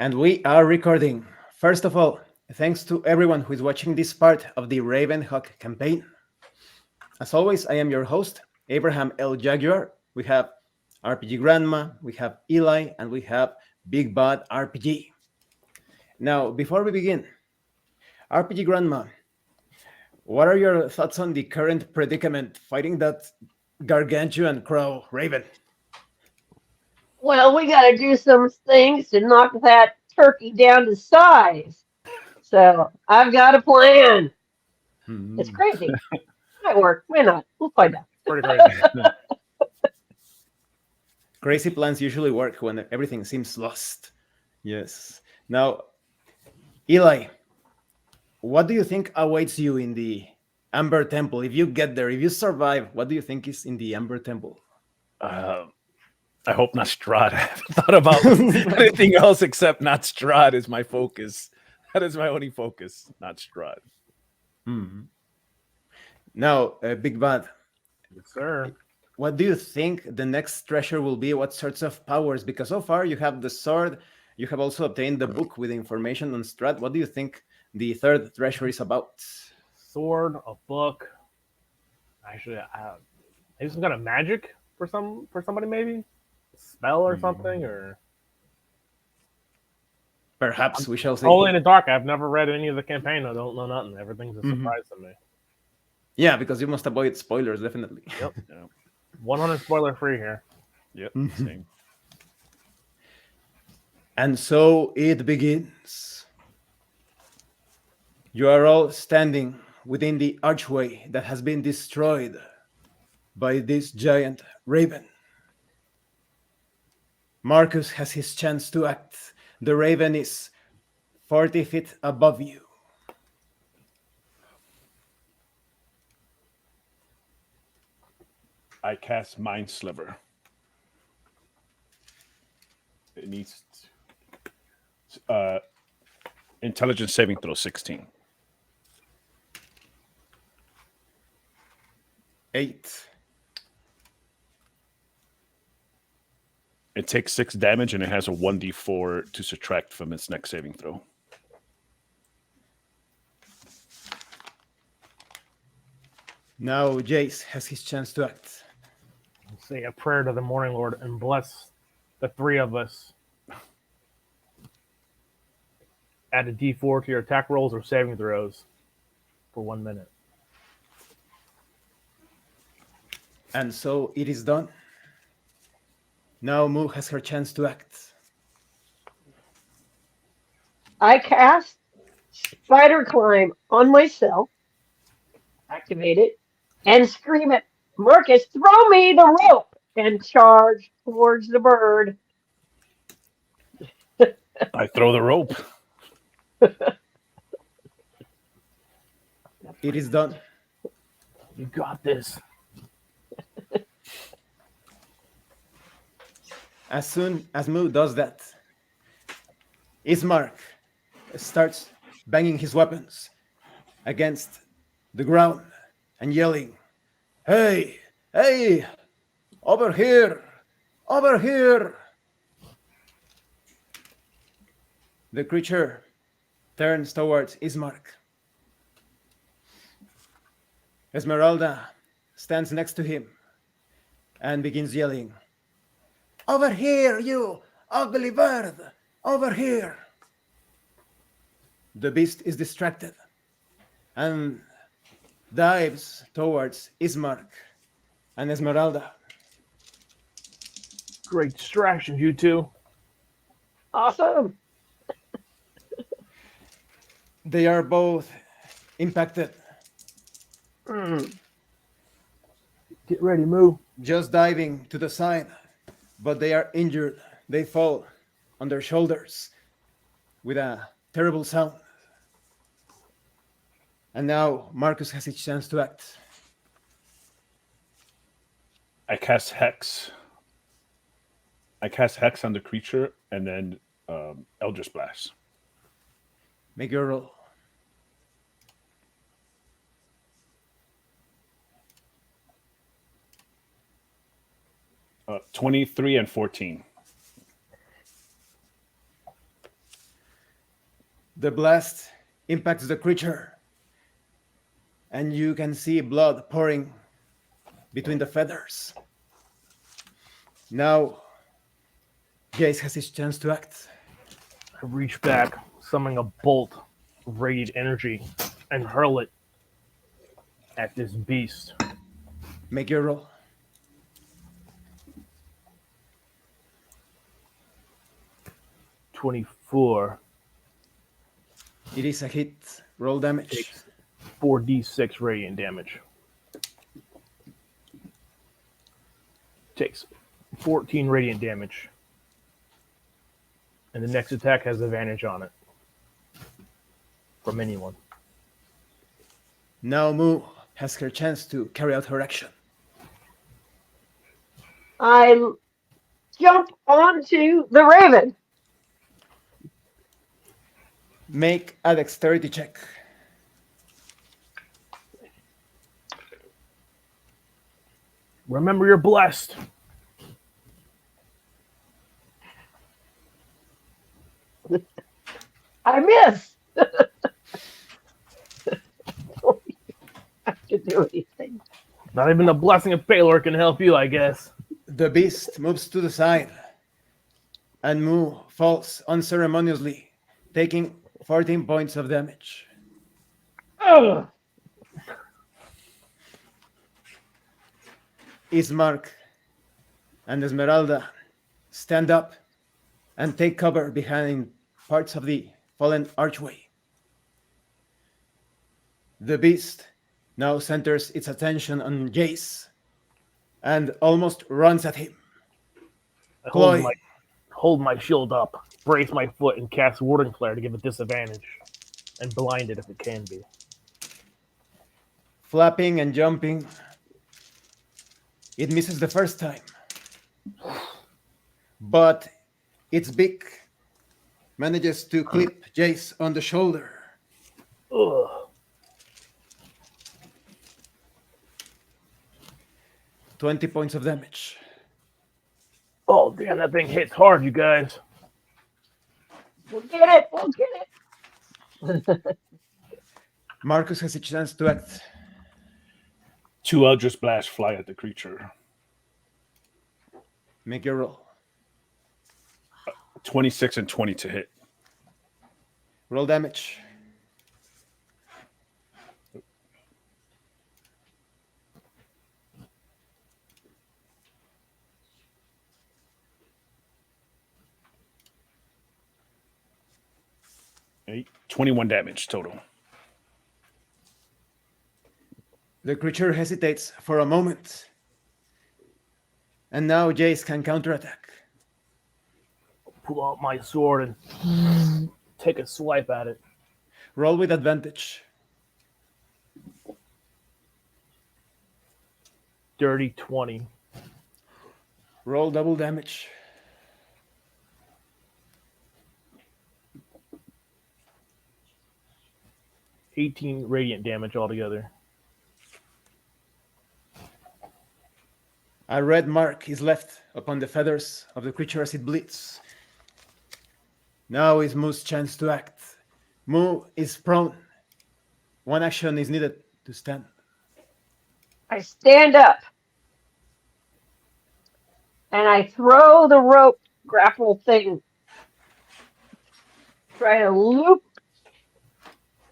And we are recording. First of all, thanks to everyone who is watching this part of the Ravenhawk campaign. As always, I am your host, Abraham L. Jaguar. We have RPG Grandma, we have Eli, and we have Big Bad RPG. Now, before we begin, RPG Grandma, what are your thoughts on the current predicament fighting that gargantuan crow Raven? Well, we got to do some things to knock that turkey down to size. So I've got a plan. It's Hmm. crazy. Might work. Might not. We'll find out. Pretty crazy. Crazy plans usually work when everything seems lost. Yes. Now, Eli, what do you think awaits you in the Amber Temple? If you get there, if you survive, what do you think is in the Amber Temple? I hope not Strahd. I haven't thought about anything else except not Strahd is my focus. That is my only focus, not Strahd. Hmm. Now, Big Bad, Yes, sir. what do you think the next treasure will be? What sorts of powers? Because so far you have the sword, you have also obtained the book with information on Strahd. What do you think the third treasure is about? Sword, a book. Actually, maybe some kind of magic for somebody, maybe a spell or something, or Perhaps we shall see. Only in the dark. I've never read any of the campaign. I don't know nothing. Everything's a surprise to me. Yeah, because you must avoid spoilers, definitely. Yep. 100 spoiler free here. Yep. Same. And so it begins. You are all standing within the archway that has been destroyed by this giant raven. Marcus has his chance to act. The raven is 40 feet above you. I cast Mind Sliver. It needs intelligence saving throw 16. 8. It takes 6 damage and it has a 1d4 to subtract from its next saving throw. Now Jace has his chance to act. Say a prayer to the Morning Lord and bless the three of us. Add a d4 to your attack rolls or saving throws for 1 minute. And so it is done. Now Moo has her chance to act. I cast Spider Climb on myself, activate it, and scream at Marcus, throw me the rope, and charge towards the bird. I throw the rope. It is done. You got this. As soon as Moo does that, Ismark starts banging his weapons against the ground and yelling, "Hey, hey, over here, over here!" The creature turns towards Ismark. Esmeralda stands next to him and begins yelling, "Over here, you ugly bird! Over here!" The beast is distracted and dives towards Ismark and Esmeralda. Great distraction, you two. Awesome. They are both impacted. Get ready, Moo. Just diving to the side, but they are injured. They fall on their shoulders with a terrible sound. And now Marcus has his chance to act. I cast Hex. I cast Hex on the creature and then Eldritch Blast. Make your roll. 23 and 14. The blast impacts the creature, and you can see blood pouring between the feathers. Now, Jace has his chance to act. I reach back, summoning a bolt of radiant energy, and hurl it at this beast. Make your roll. 24 It is a hit. Roll damage. takes 4d6 radiant damage. Takes 14 radiant damage. And the next attack has advantage on it. From anyone. Now Moo has her chance to carry out her action. I jump onto the raven. Make a dexterity check. Remember, you're blessed. I miss. Don't have to do anything. Not even the blessing of Baylor can help you, I guess. The beast moves to the side, and Moo falls unceremoniously, taking 14 points of damage. Ugh. Ismark and Esmeralda stand up and take cover behind parts of the fallen archway. The beast now centers its attention on Jace and almost runs at him. I Chloe. hold my shield up, brace my foot, and cast Warding Flare to give it disadvantage. And blind it if it can be. Flapping and jumping, it misses the first time. But its beak manages to clip Jace on the shoulder. Ugh. $20 points of damage. Oh, damn, that thing hits hard, you guys. We'll get it. We'll get it. Marcus has a chance to act. 2 Eldritch Blasts fly at the creature. Make your roll. 26 and 20 to hit. Roll damage. Eight, 21 damage total. The creature hesitates for a moment. And now Jace can counterattack. Pull out my sword and take a swipe at it. Roll with advantage. Dirty 20. Roll double damage. $18 radiant damage altogether. A red mark is left upon the feathers of the creature as it bleeds. Now is Moo's chance to act. Moo is prone. One action is needed to stand. I stand up. And I throw the rope grapple thing. Try to loop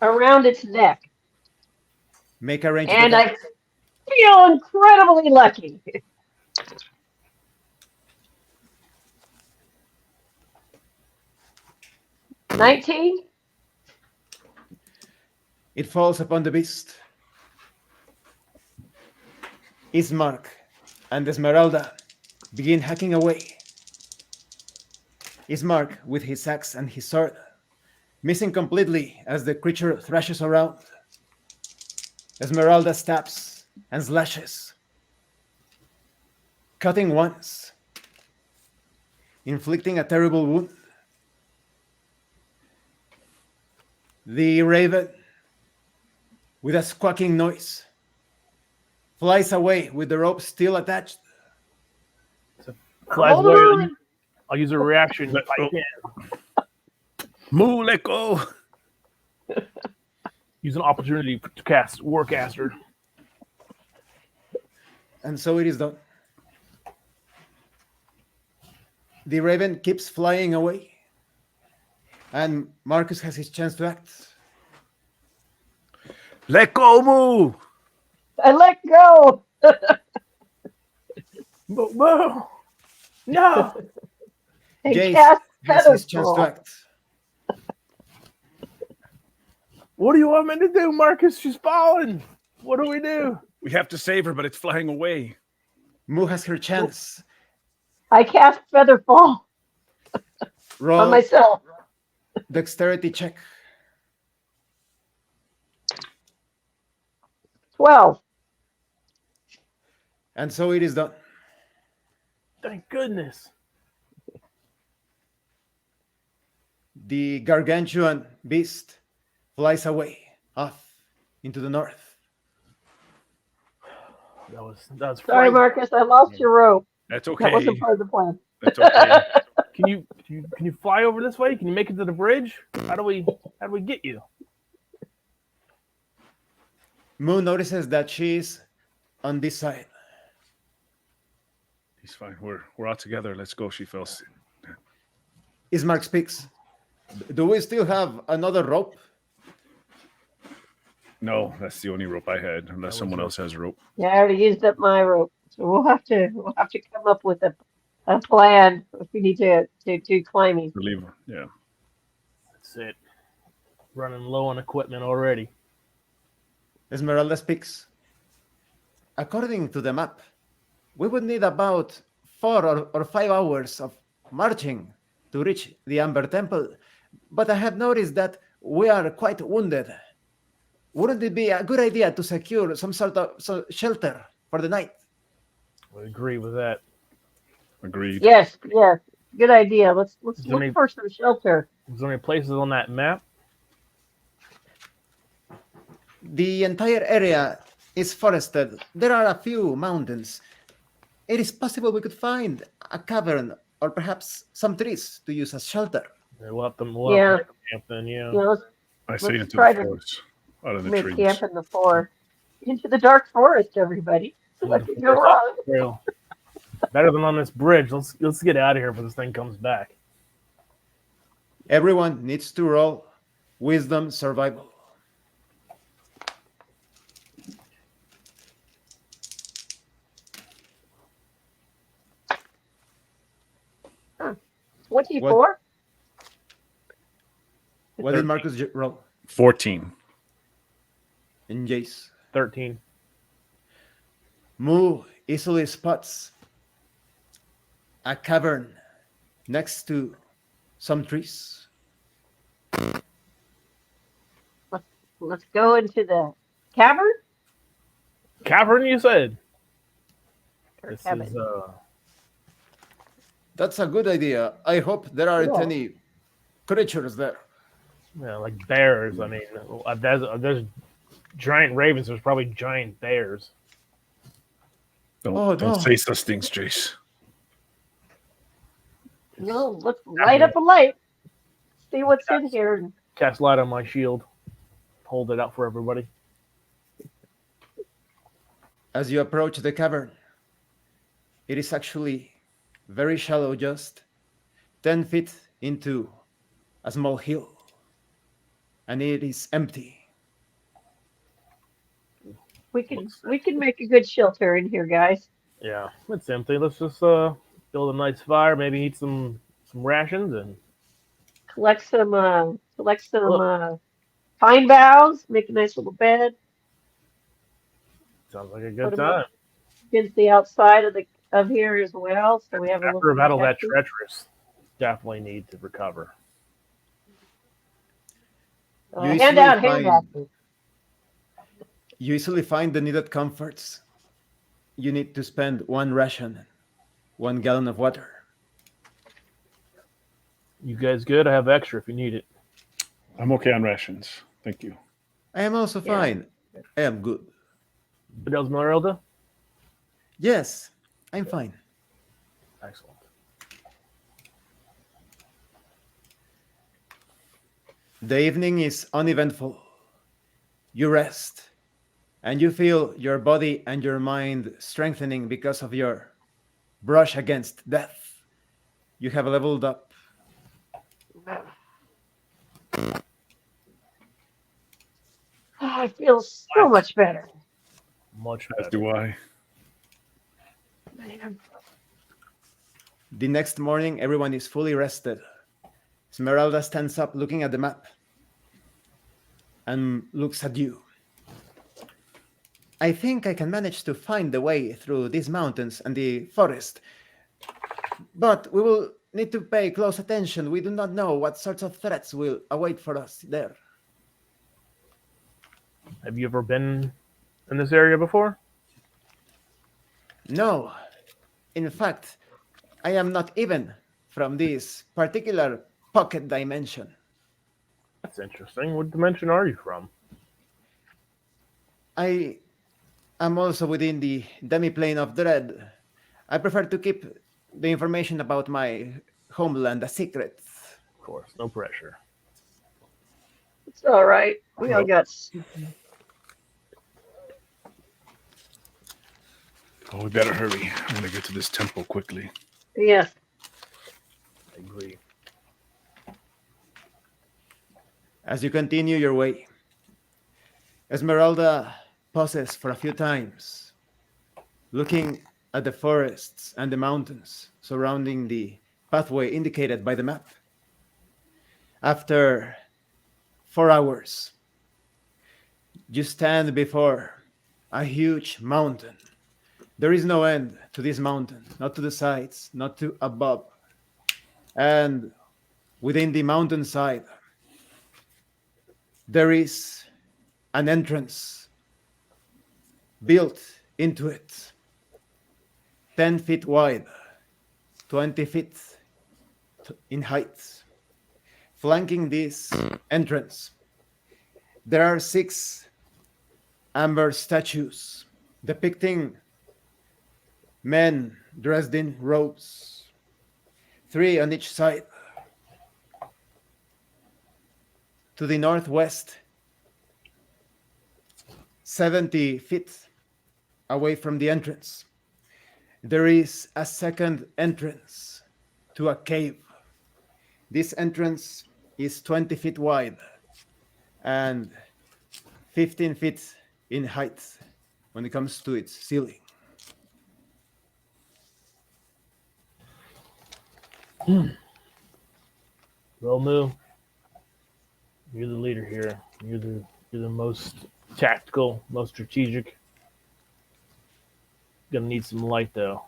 around its neck. Make a range And attack. I feel incredibly lucky. $19. It falls upon the beast. Ismark and Esmeralda begin hacking away. Ismark with his axe and his sword, missing completely as the creature thrashes around. Esmeralda stabs and slashes, cutting once, inflicting a terrible wound. The raven, with a squawking noise, flies away with the rope still attached. Flies Hold away. on. I'll use a reaction if I can. Moo, let go. Use an opportunity to cast Warcaster. And so it is done. The raven keeps flying away, and Marcus has his chance to act. Let go, Moo! I let go. No! No! And Jace cast has his chance to Featherfall. act. What do you want me to do, Marcus? She's falling. What do we do? We have to save her, but it's flying away. Moo has her chance. I cast Featherfall on Roll myself. dexterity check. 12. And so it is done. Thank goodness. The gargantuan beast flies away off into the north. That was Sorry, frightening. Marcus, I lost your rope. That's That okay. wasn't part of the plan. That's okay. Can you fly over this way? Can you make it to the bridge? How do we get you? Moo notices that she's on this side. He's fine. We're all together. Let's go. She fell. Ismark speaks. Do we still have another rope? No, that's the only rope I had, unless someone else has a rope. Yeah, I already used up my rope. So we'll have to come up with a plan if we need to do climbing. Relieve her. Yeah. That's it. Running low on equipment already. Esmeralda speaks. According to the map, we would need about 4 or 5 hours of marching to reach the Amber Temple, but I have noticed that we are quite wounded. Wouldn't it be a good idea to secure some sort of shelter for the night? I agree with that. Agreed. Yes, good idea. Let's Is there look any- for some shelter. Is there any places on that map? The entire area is forested. There are a few mountains. It is possible we could find a cavern or perhaps some trees to use as shelter. Yeah, we'll have to Yeah. make a camp then, yeah. You know, I say Let's into try the to forest, out of the make trees. camp in the forest. Into the dark forest, everybody. What could go wrong? Trail. Better than on this bridge. Let's get out of here before this thing comes back. Everyone needs to roll wisdom survival. Huh. 24? What did Marcus roll? 14. And Jace. 13. Moo easily spots a cavern next to some trees. Let's go into the cavern. Cavern, you said? Or This cabin? is, That's a good idea. I hope there aren't Yeah. any creatures there. like bears. I mean, there's giant ravens. There's probably giant bears. Don't say such things, Jace. No, let's light up a light. See what's in here. Cast light on my shield. Hold it out for everybody. As you approach the cavern, it is actually very shallow, just 10 feet into a small hill. And it is empty. We can make a good shelter in here, guys. Yeah, it's empty. Let's just build a nice fire. Maybe eat some rations and Collect some pine boughs. Make a nice little bed sounds like a Put good 'em time. against the outside of here as well. So we have a After little a battle that protection. treacherous, definitely need to recover. You Hand easily out find- handouts. You easily find the needed comforts. You need to spend 1 ration, 1 gallon of water. You guys good? I have extra if you need it. I'm okay on rations. Thank you. I am also Yeah. fine. I am good. But Esmeralda? Yes, I'm fine. Excellent. The evening is uneventful. You rest, and you feel your body and your mind strengthening because of your brush against death. You have leveled up. I feel so much better. Much As better. do I. Man. The next morning, everyone is fully rested. Esmeralda stands up looking at the map and looks at you. I think I can manage to find the way through these mountains and the forest, but we will need to pay close attention. We do not know what sorts of threats will await for us there. Have you ever been in this area before? No, in fact, I am not even from this particular pocket dimension. That's interesting. What dimension are you from? I am also within the demiplane of dread. I prefer to keep the information about my homeland a secret. Of course, no pressure. It's all right. We all Well- got. Oh, we better hurry. I'm gonna get to this temple quickly. Yes. I agree. As you continue your way, Esmeralda pauses for a few times, looking at the forests and the mountains surrounding the pathway indicated by the map. After 4 hours, you stand before a huge mountain. There is no end to this mountain, not to the sides, not to above. And within the mountainside, there is an entrance built into it, 10 feet wide, 20 feet in height. Flanking this entrance, there are 6 amber statues depicting men dressed in robes, 3 on each side. To the northwest, 70 feet away from the entrance, there is a second entrance to a cave. This entrance is 20 feet wide and 15 feet in height when it comes to its ceiling. Well, Moo, you're the leader here. You're the most tactical, most strategic. Gonna need some light though.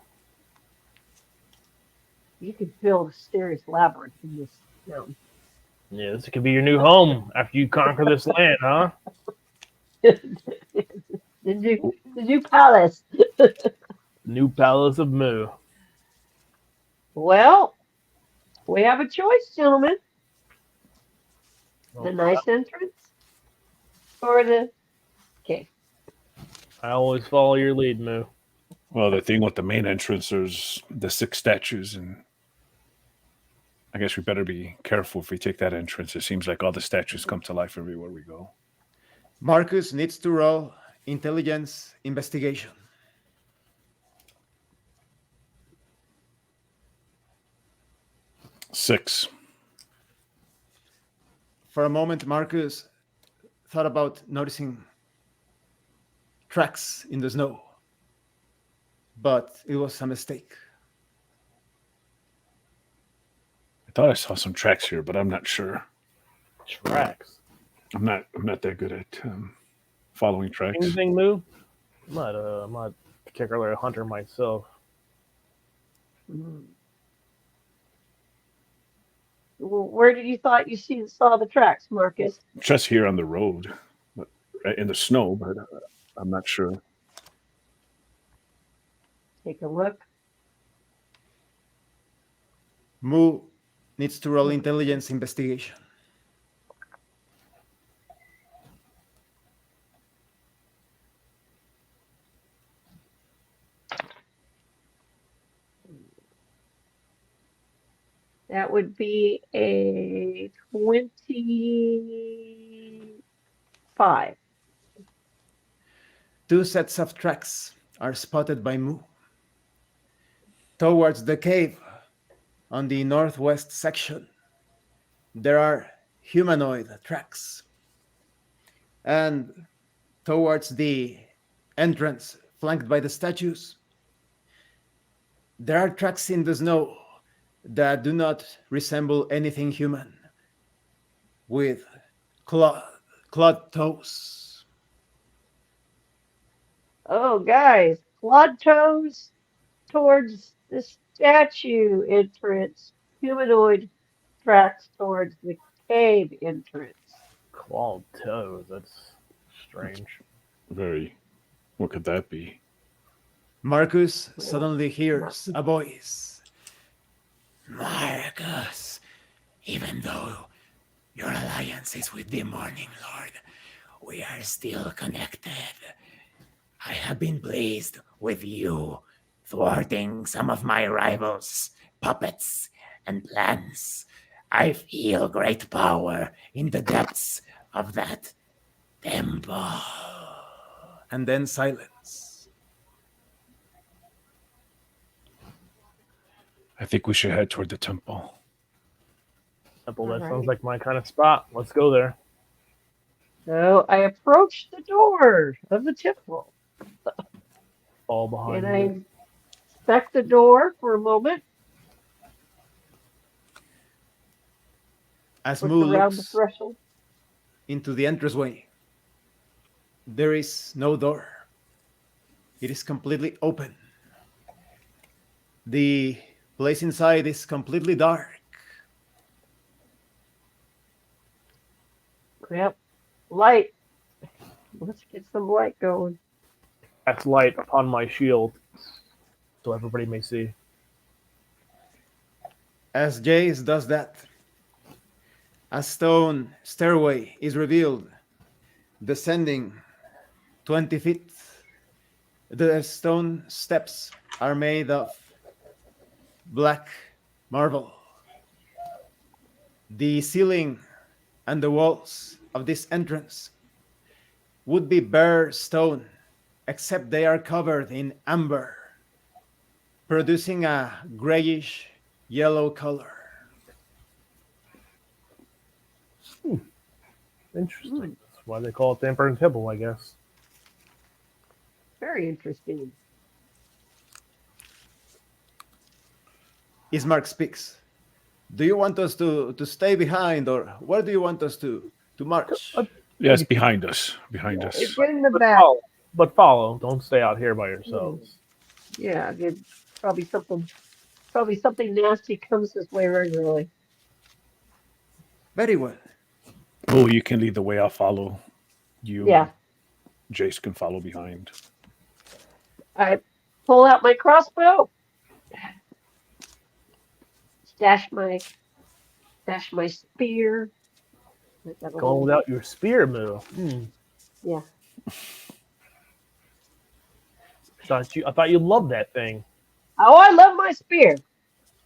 You could build a serious labyrinth in this mountain. Yeah, this could be your new home after you conquer this land, huh? The new palace. New Palace of Moo. Well, we have a choice, gentlemen. Oh, The nice entrance or the cave. I always follow your lead, Moo. Well, the thing with the main entrance, there's the 6 statues, and I guess we better be careful if we take that entrance. It seems like all the statues come to life everywhere we go. Marcus needs to roll intelligence investigation. Six. For a moment, Marcus thought about noticing tracks in the snow, but it was a mistake. I thought I saw some tracks here, but I'm not sure. Tracks. I'm not that good at following tracks. Anything, Moo? I'm not particularly a hunter myself. Mm. Well, where did you thought you saw the tracks, Marcus? Just here on the road, but in the snow, but I'm not sure. Take a look. Moo needs to roll intelligence investigation. That would be a 25. Two sets of tracks are spotted by Mu. Towards the cave, on the northwest section, there are humanoid tracks. And towards the entrance, flanked by the statues, there are tracks in the snow that do not resemble anything human, with clawed toes. Oh, guys, clawed toes towards the statue entrance, humanoid tracks towards the cave entrance. Clawed toes. That's strange. Very. What could that be? Marcus suddenly hears a voice. Marcus, even though your alliance is with the Morning Lord, we are still connected. I have been pleased with you thwarting some of my rivals' puppets and plans. I feel great power in the depths of that temple. And then silence. I think we should head toward the temple. Temple, that Alright. sounds like my kind of spot. Let's go there. So I approach the door of the temple, Fall behind and you. I inspect the door for a moment, As look Mu around the looks threshold. into the entranceway, there is no door. It is completely open. The place inside is completely dark. Yep, light. Let's get some light going. Cast light upon my shield so everybody may see. As Jace does that, a stone stairway is revealed, descending 20 feet. The stone steps are made of black marble. The ceiling and the walls of this entrance would be bare stone, except they are covered in amber, producing a grayish yellow color. Interesting. That's why they call it the Emperor's Temple, I guess. Very interesting. Ismark speaks. Do you want us to stay behind, or where do you want us to march? Yes, behind us. Behind us. Get in the But back. follow. But follow. Don't stay out here by yourselves. Yeah, probably something nasty comes this way regularly. Very well. Oh, you can lead the way. I'll follow. You, Yeah. Jace, can follow behind. I pull out my crossbow. Stash my spear. Going without your spear move. Yeah. I thought you loved that thing. Oh, I love my spear.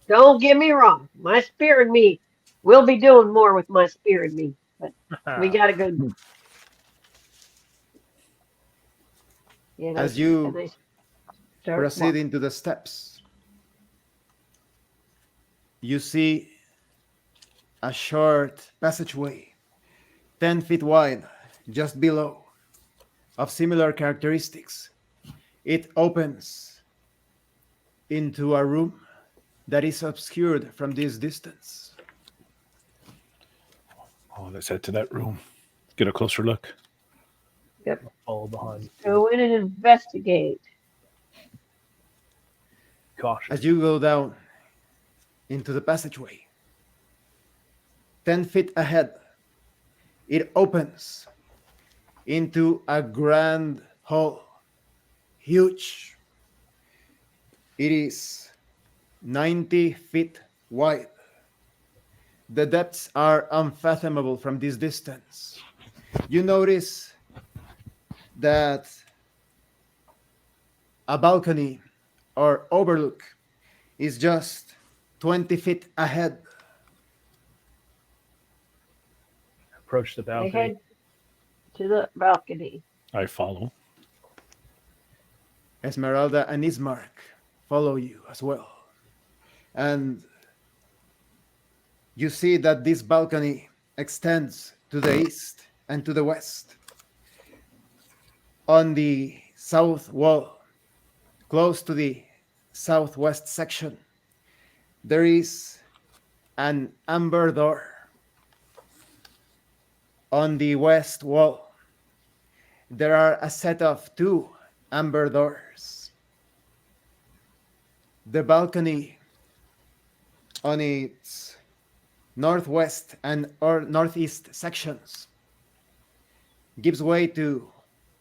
Don't get me wrong. My spear and me, we'll be doing more with my spear and me. But we gotta go. As you and I start proceed walking. into the steps, you see a short passageway, 10 feet wide, just below, of similar characteristics. It opens into a room that is obscured from this distance. Oh, let's head to that room. Get a closer look. Follow behind. Go in and investigate. Caution. As you go down into the passageway, 10 feet ahead, it opens into a grand hall. Huge. It is 90 feet wide. The depths are unfathomable from this distance. You notice that a balcony or overlook is just 20 feet ahead. Approach the I balcony. head to the balcony. I follow. Esmeralda and Ismark follow you as well. And you see that this balcony extends to the east and to the west. On the south wall, close to the southwest section, there is an amber door. On the west wall, there are a set of 2 amber doors. The balcony on its northwest and or northeast sections gives way to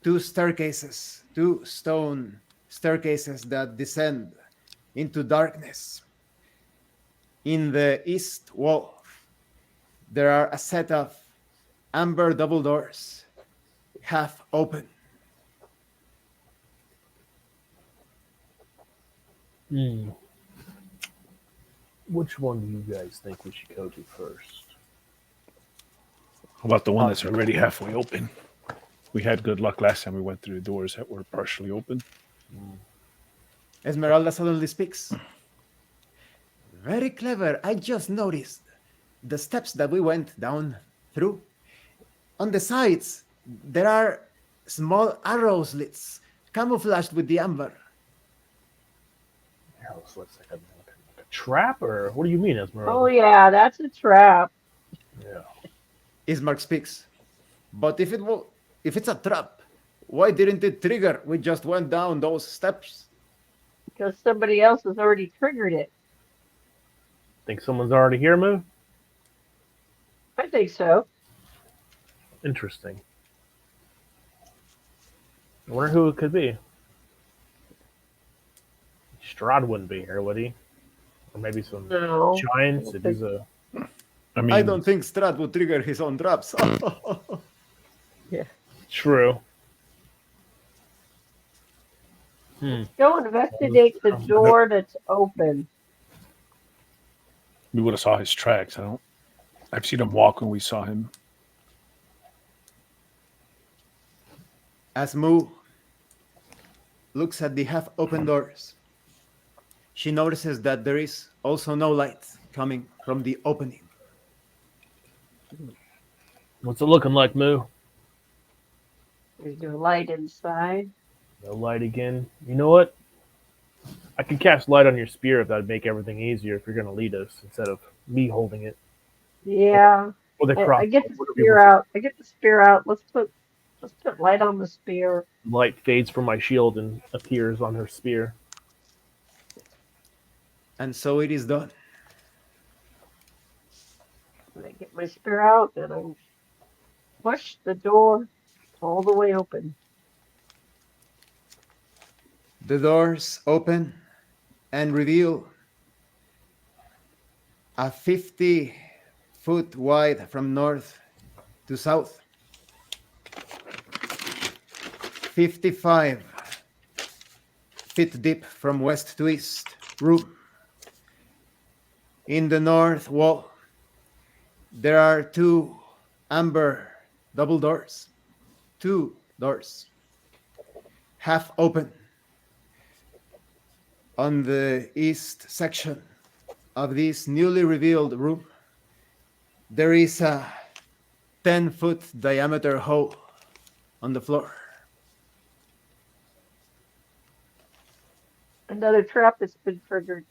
2 staircases, 2 stone staircases that descend into darkness. In the east wall, there are a set of amber double doors, half open. Which one do you guys think we should go to first? How about the one that's already halfway open? We had good luck last time we went through the doors that were partially open. Esmeralda suddenly speaks. Very clever. I just noticed the steps that we went down through. On the sides, there are small arrow slits camouflaged with the amber. Arrows looks like a trap, or what do you mean, Esmeralda? Oh yeah, that's a trap. Yeah. Ismark speaks. But if it's a trap, why didn't it trigger? We just went down those steps. Because somebody else has already triggered it. Think someone's already here, Moo? I think so. Interesting. I wonder who it could be. Strahd wouldn't be here, would he? Or maybe some No. giants. It is a. I mean, I don't think Strahd would trigger his own traps. True. Go investigate the door that's open. we would have saw his tracks. I've seen him walk when we saw him. As Moo looks at the half-open doors, she notices that there is also no light coming from the opening. What's it looking like, Moo? There's no light inside. No light again. You know what? I can cast light on your spear if that'd make everything easier if you're going to lead us instead of me holding it. Yeah. Or the I get the spear out. Let's put light on the spear. Light fades from my shield and appears on her spear. And so it is done. I get my spear out and I push the door all the way open. The doors open and reveal a 50-foot wide from north to south, 55 feet deep from west to east room. In the north wall, there are 2 amber double doors, 2 doors, half open. On the east section of this newly revealed room, there is a 10-foot diameter hole on the floor. Another trap that's been triggered.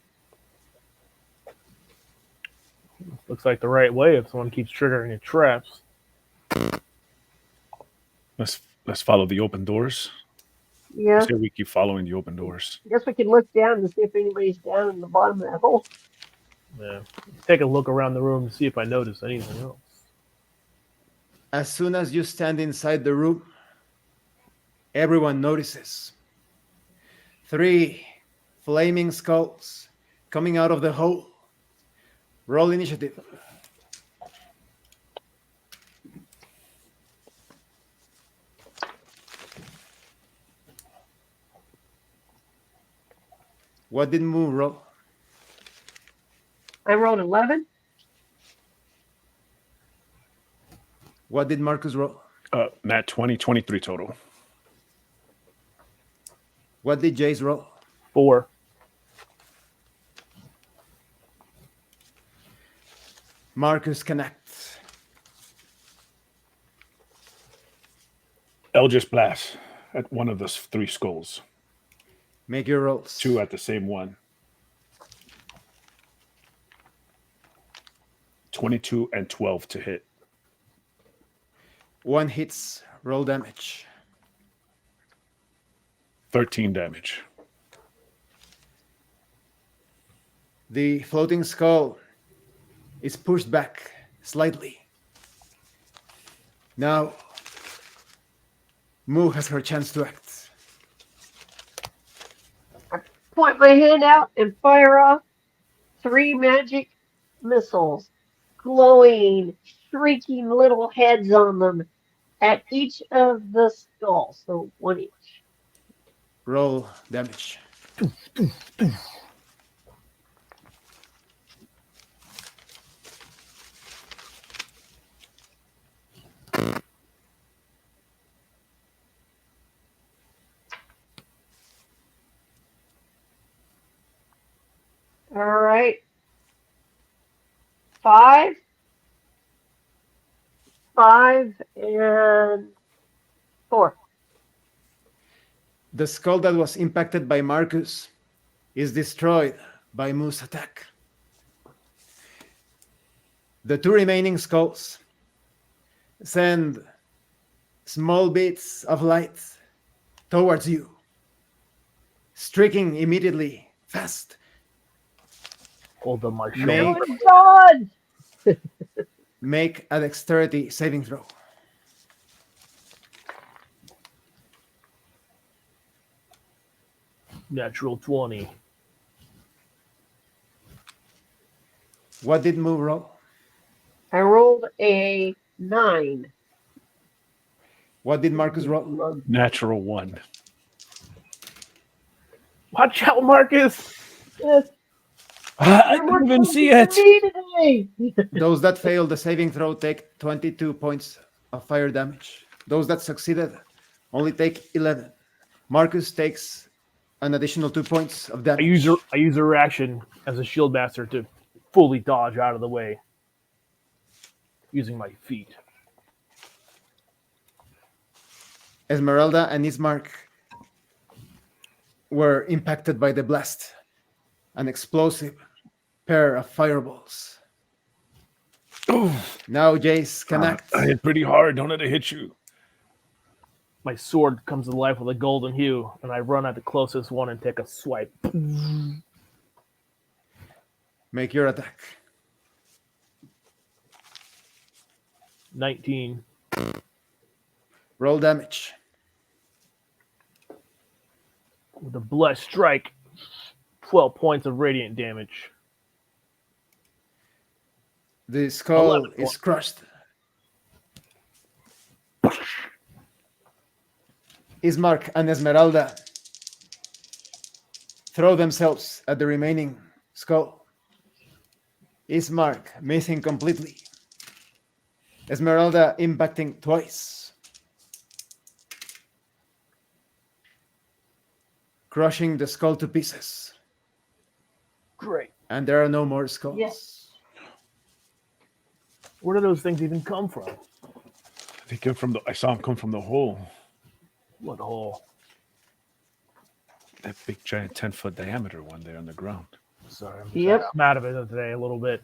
Looks like the right way if someone keeps triggering your traps. Let's follow the open doors. Yeah. I say we keep following the open doors. I guess we can look down to see if anybody's down in the bottom of that hole. Yeah. Take a look around the room to see if I notice anything else. As soon as you stand inside the room, everyone notices 3 flaming skulls coming out of the hole. Roll initiative. What did Moo roll? I rolled 11. What did Marcus roll? Nat 20, 23 total. What did Jace roll? 4. Marcus connects. Eldritch Blast at one of the 3 skulls. Make your rolls. 2 at the same one. 22 and 12 to hit. 1 hits. Roll damage. 13 damage. The floating skull is pushed back slightly. Now, Moo has her chance to act. Point my hand out and fire off 3 magic missiles, glowing, shrieking little heads on them at each of the skulls. So 1 each. Roll damage. All right. 5, 5, and 4. The skull that was impacted by Marcus is destroyed by Moo's attack. The 2 remaining skulls send small bits of light towards you, striking immediately, fast. Hold on my shoulder. Make, Oh my God! make a dexterity saving throw. Natural 20. What did Moo roll? I rolled a 9. What did Marcus roll? Natural 1. Watch out, Marcus! Yes, I you're more didn't even see crazy it. than me today. Those that failed the saving throw take 22 points of fire damage. Those that succeeded only take 11. Marcus takes an additional 2 points of damage. I use a reaction as a shield master to fully dodge out of the way using my feet. Esmeralda and Ismark were impacted by the blast. An explosive pair of fireballs. Now Jace can act. I hit pretty hard. Don't let it hit you. My sword comes to life with a golden hue, and I run at the closest one and take a swipe. Make your attack. 19. Roll damage. With a blessed strike, 12 points of radiant damage. The skull 11 is points. crushed. Ismark and Esmeralda throw themselves at the remaining skull. Ismark missing completely. Esmeralda impacting twice. Crushing the skull to pieces. Great. And there are no more skulls. Yes. Where do those things even come from? They came from I saw them come from the hole. What hole? That big giant 10-foot diameter one there on the ground. Sorry, Yep. I'm out of it today a little bit.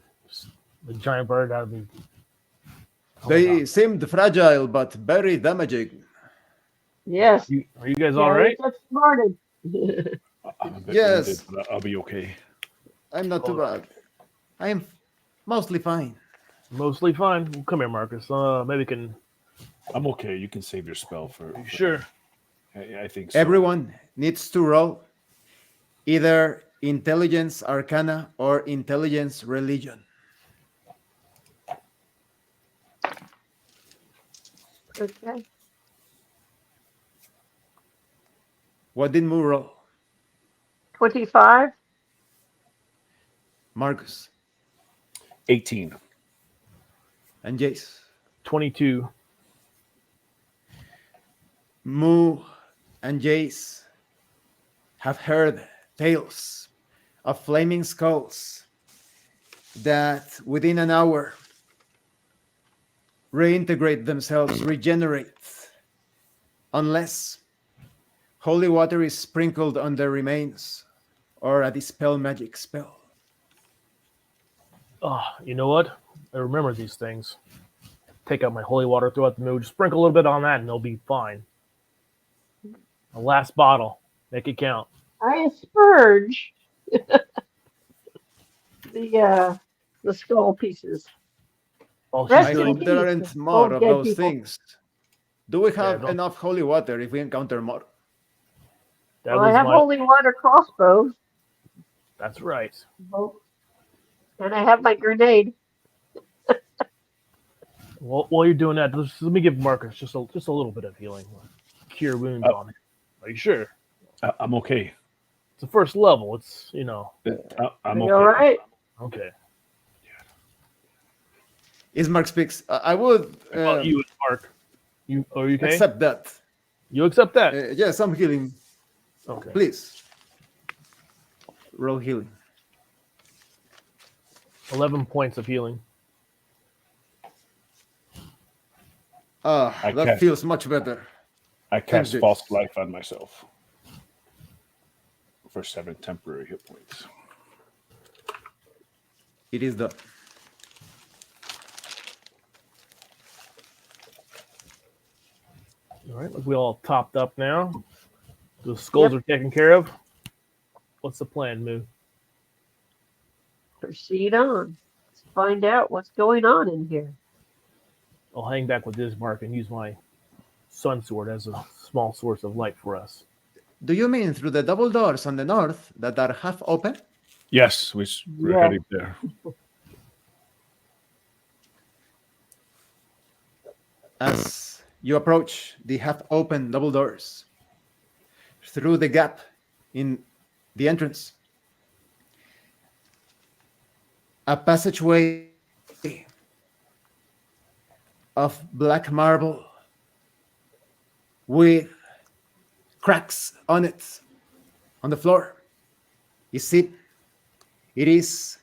The giant bird out of me. They seemed fragile but very damaging. Yes. Are you guys all right? That's smarted. I'm a bit Yes. winded, but I'll be okay. I'm not too bad. I am mostly fine. Mostly fine. Well, come here, Marcus. Maybe we can. I'm okay. You can save your spell for. Sure. I think so. Everyone needs to roll either intelligence arcana or intelligence religion. Okay. What did Moo roll? 25. Marcus 18. and Jace. 22. Moo and Jace have heard tales of flaming skulls that within an hour reintegrate themselves, regenerate, unless holy water is sprinkled on their remains or a dispel magic spell. Oh, you know what? I remember these things. Take out my holy water, throw out the mood, sprinkle a little bit on that, and they'll be fine. The last bottle. Make it count. I asperge the skull pieces. Oh, Rest I in hope there peace, aren't more old of dead those people. things. Do we have don't- enough holy water if we encounter more? that Well, I was have my. holy water crossbows, That's right. and I have my grenade. Well, while you're doing that, let me give Marcus just a little bit of healing. Cure wounds on it. Are you sure? I'm okay. It's the first level. It's I'm You okay. all right? okay. Ismark speaks. I would Well, you, Mark. Are you okay? accept that. You accept that? Yes, I'm healing. Okay. Please. Roll healing. 11 points of healing. I That can't. feels much better. I cast you. false life on myself for 7 temporary hit points. It is done. All right. Look, we all topped up now. The skulls are taken care of. What's the plan, Moo? Proceed on. Let's find out what's going on in here. I'll hang back with this mark and use my sun sword as a small source of light for us. Do you mean through the double doors on the north that are half open? Yes, we're Yeah. heading there. As you approach the half open double doors, through the gap in the entrance, a passageway of black marble with cracks on it on the floor is seen. It is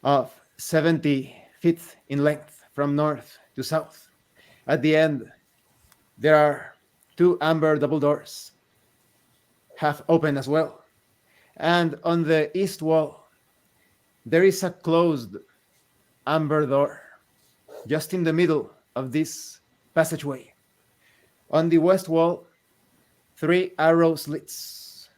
of 70 feet in length from north to south. At the end, there are 2 amber double doors, half open as well. And on the east wall, there is a closed amber door just in the middle of this passageway. On the west wall, 3 arrow slits.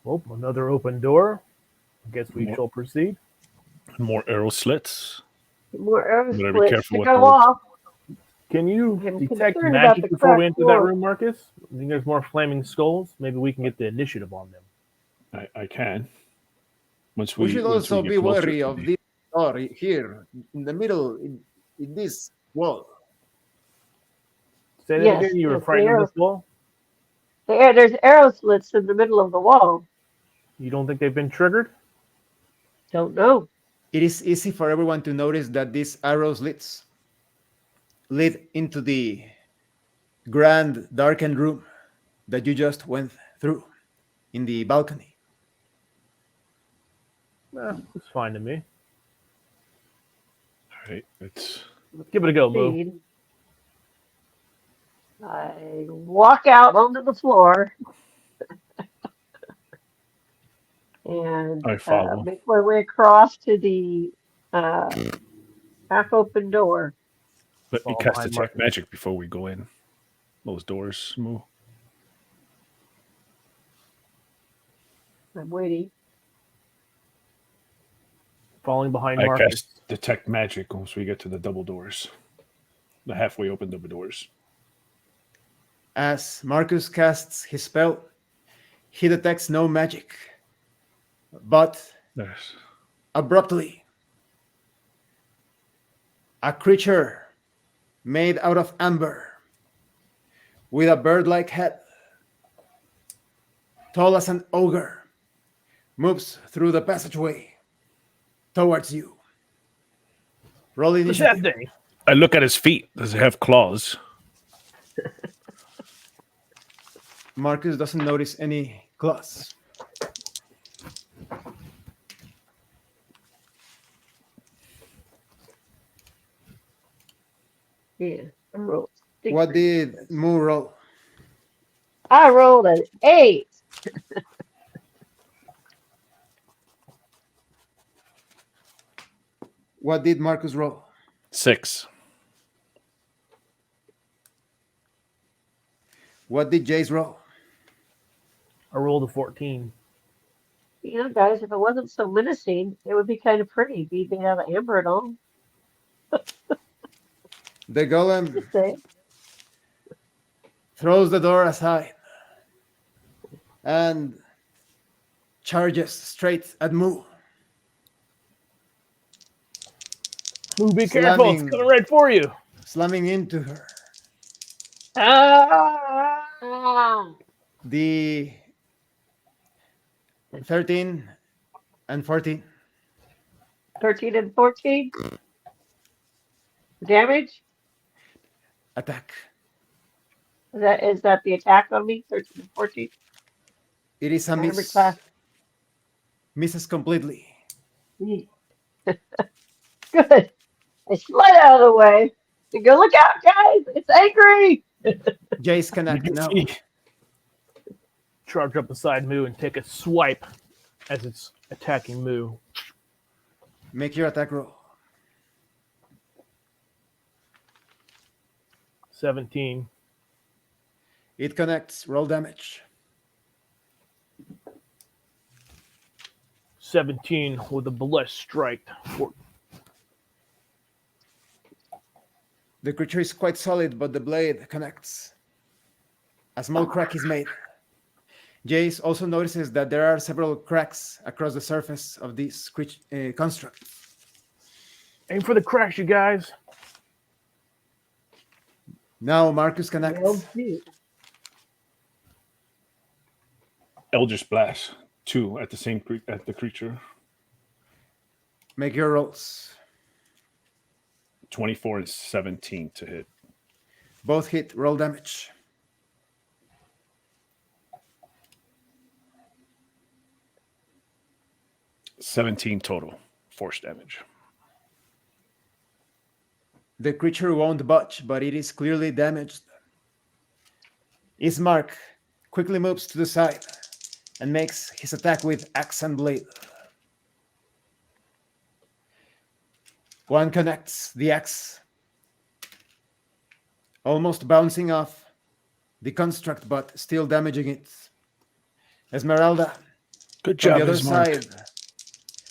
Oh, another open door. I guess we shall proceed. More arrow slits. More arrow Better be splits careful to with go those. off. Can you I'm detect concerned about magic the before we cracked enter that door. room, Marcus? I think there's more flaming skulls. Maybe we can get the initiative on them. I can. Once We should once also get be closer wary to of the- this door here in the middle, in this wall. Say that Yes, again. You were yes, frightened they of are. this wall? There's arrow slits in the middle of the wall. You don't think they've been triggered? Don't know. It is easy for everyone to notice that these arrow slits lead into the grand darkened room that you just went through in the balcony. It's fine to me. All right, it's Let's give it a go, Mo. Proceed. I walk out onto the floor and I follow. make my way across to the half open door. Let me Follow cast behind detect Marcus. magic before we go in. Those doors move. I'm waiting. Falling behind I Marcus. cast detect magic once we get to the double doors. The halfway open double doors. As Marcus casts his spell, he detects no magic. But There's abruptly, a creature made out of amber with a bird-like head, tall as an ogre, moves through the passageway towards you. Roll What's that initiative. thing? I look at his feet. Does it have claws? Marcus doesn't notice any claws. Yeah, I rolled. What did Moo roll? I rolled an 8. What did Marcus roll? 6. What did Jace roll? I rolled a 14. You know, guys, if it wasn't so menacing, it would be kind of pretty. Be made out of amber and all. The golem Just say. throws the door aside and charges straight at Moo. Ooh, be careful! It's Slamming. coming right for you. Slamming into her. Ah! The 13 and 14. 13 and 14. Damage? Attack. Is that the attack on me? 13 and 14. It is a Every miss. class. Misses completely. Good. I slid out of the way. And go, look out, guys! It's angry! Jace can act now. Charge up beside Moo and take a swipe as it's attacking Moo. Make your attack roll. 17. It connects. Roll damage. 17 with a blessed strike. The creature is quite solid, but the blade connects. A small crack is made. Jace also notices that there are several cracks across the surface of this construct. Aim for the cracks, you guys. Now Marcus connects. Well, gee. Eldritch Blast. 2 at the creature. Make your rolls. 24 and 17 to hit. Both hit. Roll damage. $17 total force damage. The creature won't budge, but it is clearly damaged. Ismark quickly moves to the side and makes his attack with axe and blade. One connects the axe, almost bouncing off the construct, but still damaging it. Esmeralda, Good on job, the other Ismark. side,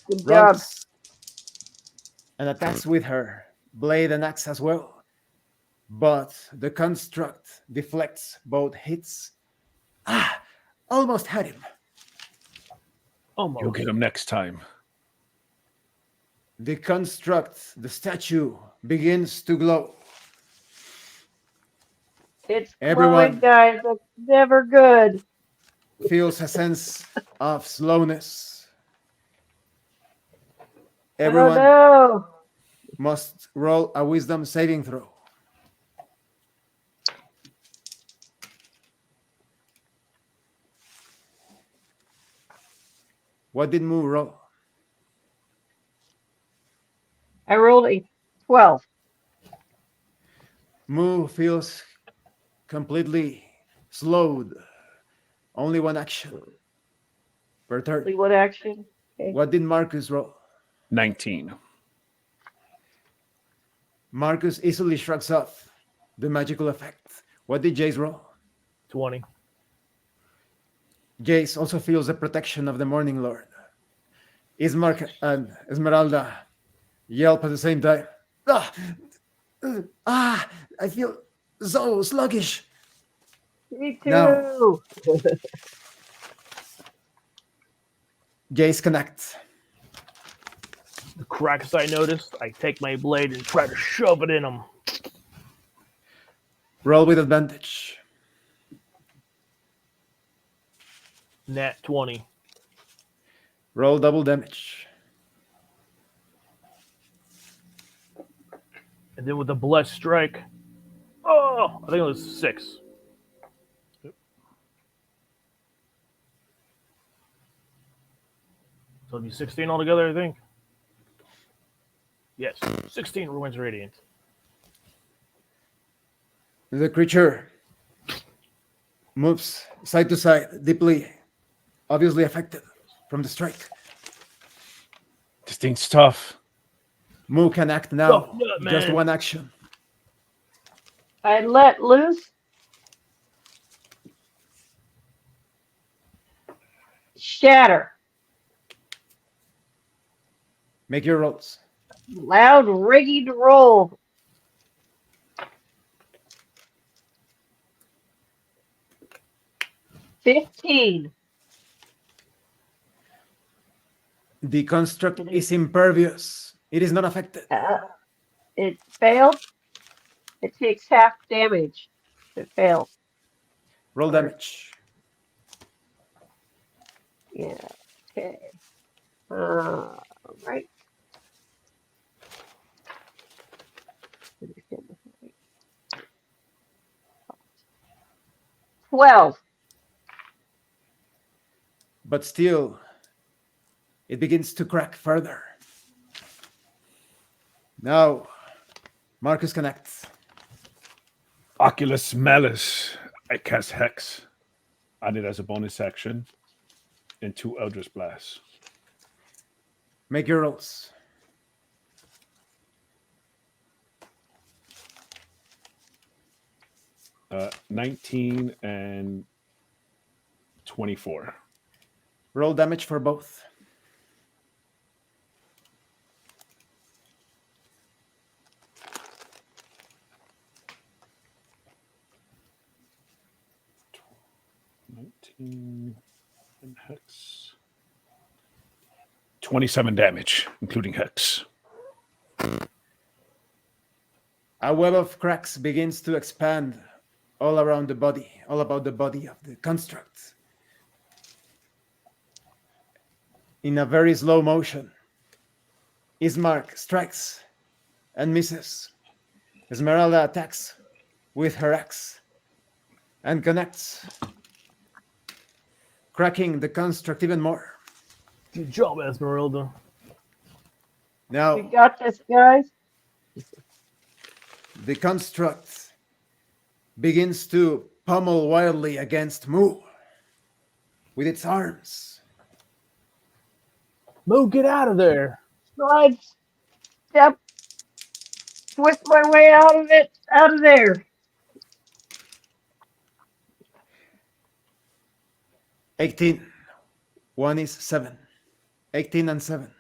Good job. runs and attacks with her blade and axe as well. But the construct deflects both hits. Almost had him. Almost. You'll get him next time. The construct, the statue, begins to glow. It's Everyone- glowing, guys. That's never good. Feels a sense of slowness. Oh Everyone no. must roll a wisdom saving throw. What did Moo roll? I rolled a 12. Moo feels completely slowed. Only one action per turn. Only one action. Okay. What did Marcus roll? 19. Marcus easily shrugs off the magical effect. What did Jace roll? 20. Jace also feels the protection of the Morning Lord. Ismark and Esmeralda yelp at the same time. I feel so sluggish. Me too. No. Jace connects. The cracks I noticed, I take my blade and try to shove it in them. Roll with advantage. Nat 20. Roll double damage. And then with the blessed strike, oh, I think it was 6. So it'll be 16 altogether, I think. Yes, 16 ruins radiant. The creature moves side to side, deeply, obviously affected from the strike. This thing's tough. Moo can act now. Tough nut, Just man. one action. I let loose. Shatter. Make your rolls. Loud, ringing roll. $15. The construct is impervious. It is not affected. It failed. It takes half damage. It fails. Roll damage. Yeah. Okay. Right. $12. But still, it begins to crack further. Now, Marcus can act. Oculus Malus. I cast Hex. Add it as a bonus action. And 2 Eldritch Blasts. Make your rolls. Uh, 19 and 24. Roll damage for both. And Hex. 27 damage, including Hex. A web of cracks begins to expand all around the body, all about the body of the construct. In a very slow motion, Ismark strikes and misses. Esmeralda attacks with her axe and connects, cracking the construct even more. Good job, Esmeralda. Now, We got this, guys. the construct begins to pummel wildly against Moo with its arms. Mo, get out of there. Slide, step, twist my way out of it, out of there. 18. One is 7. 18 and 7.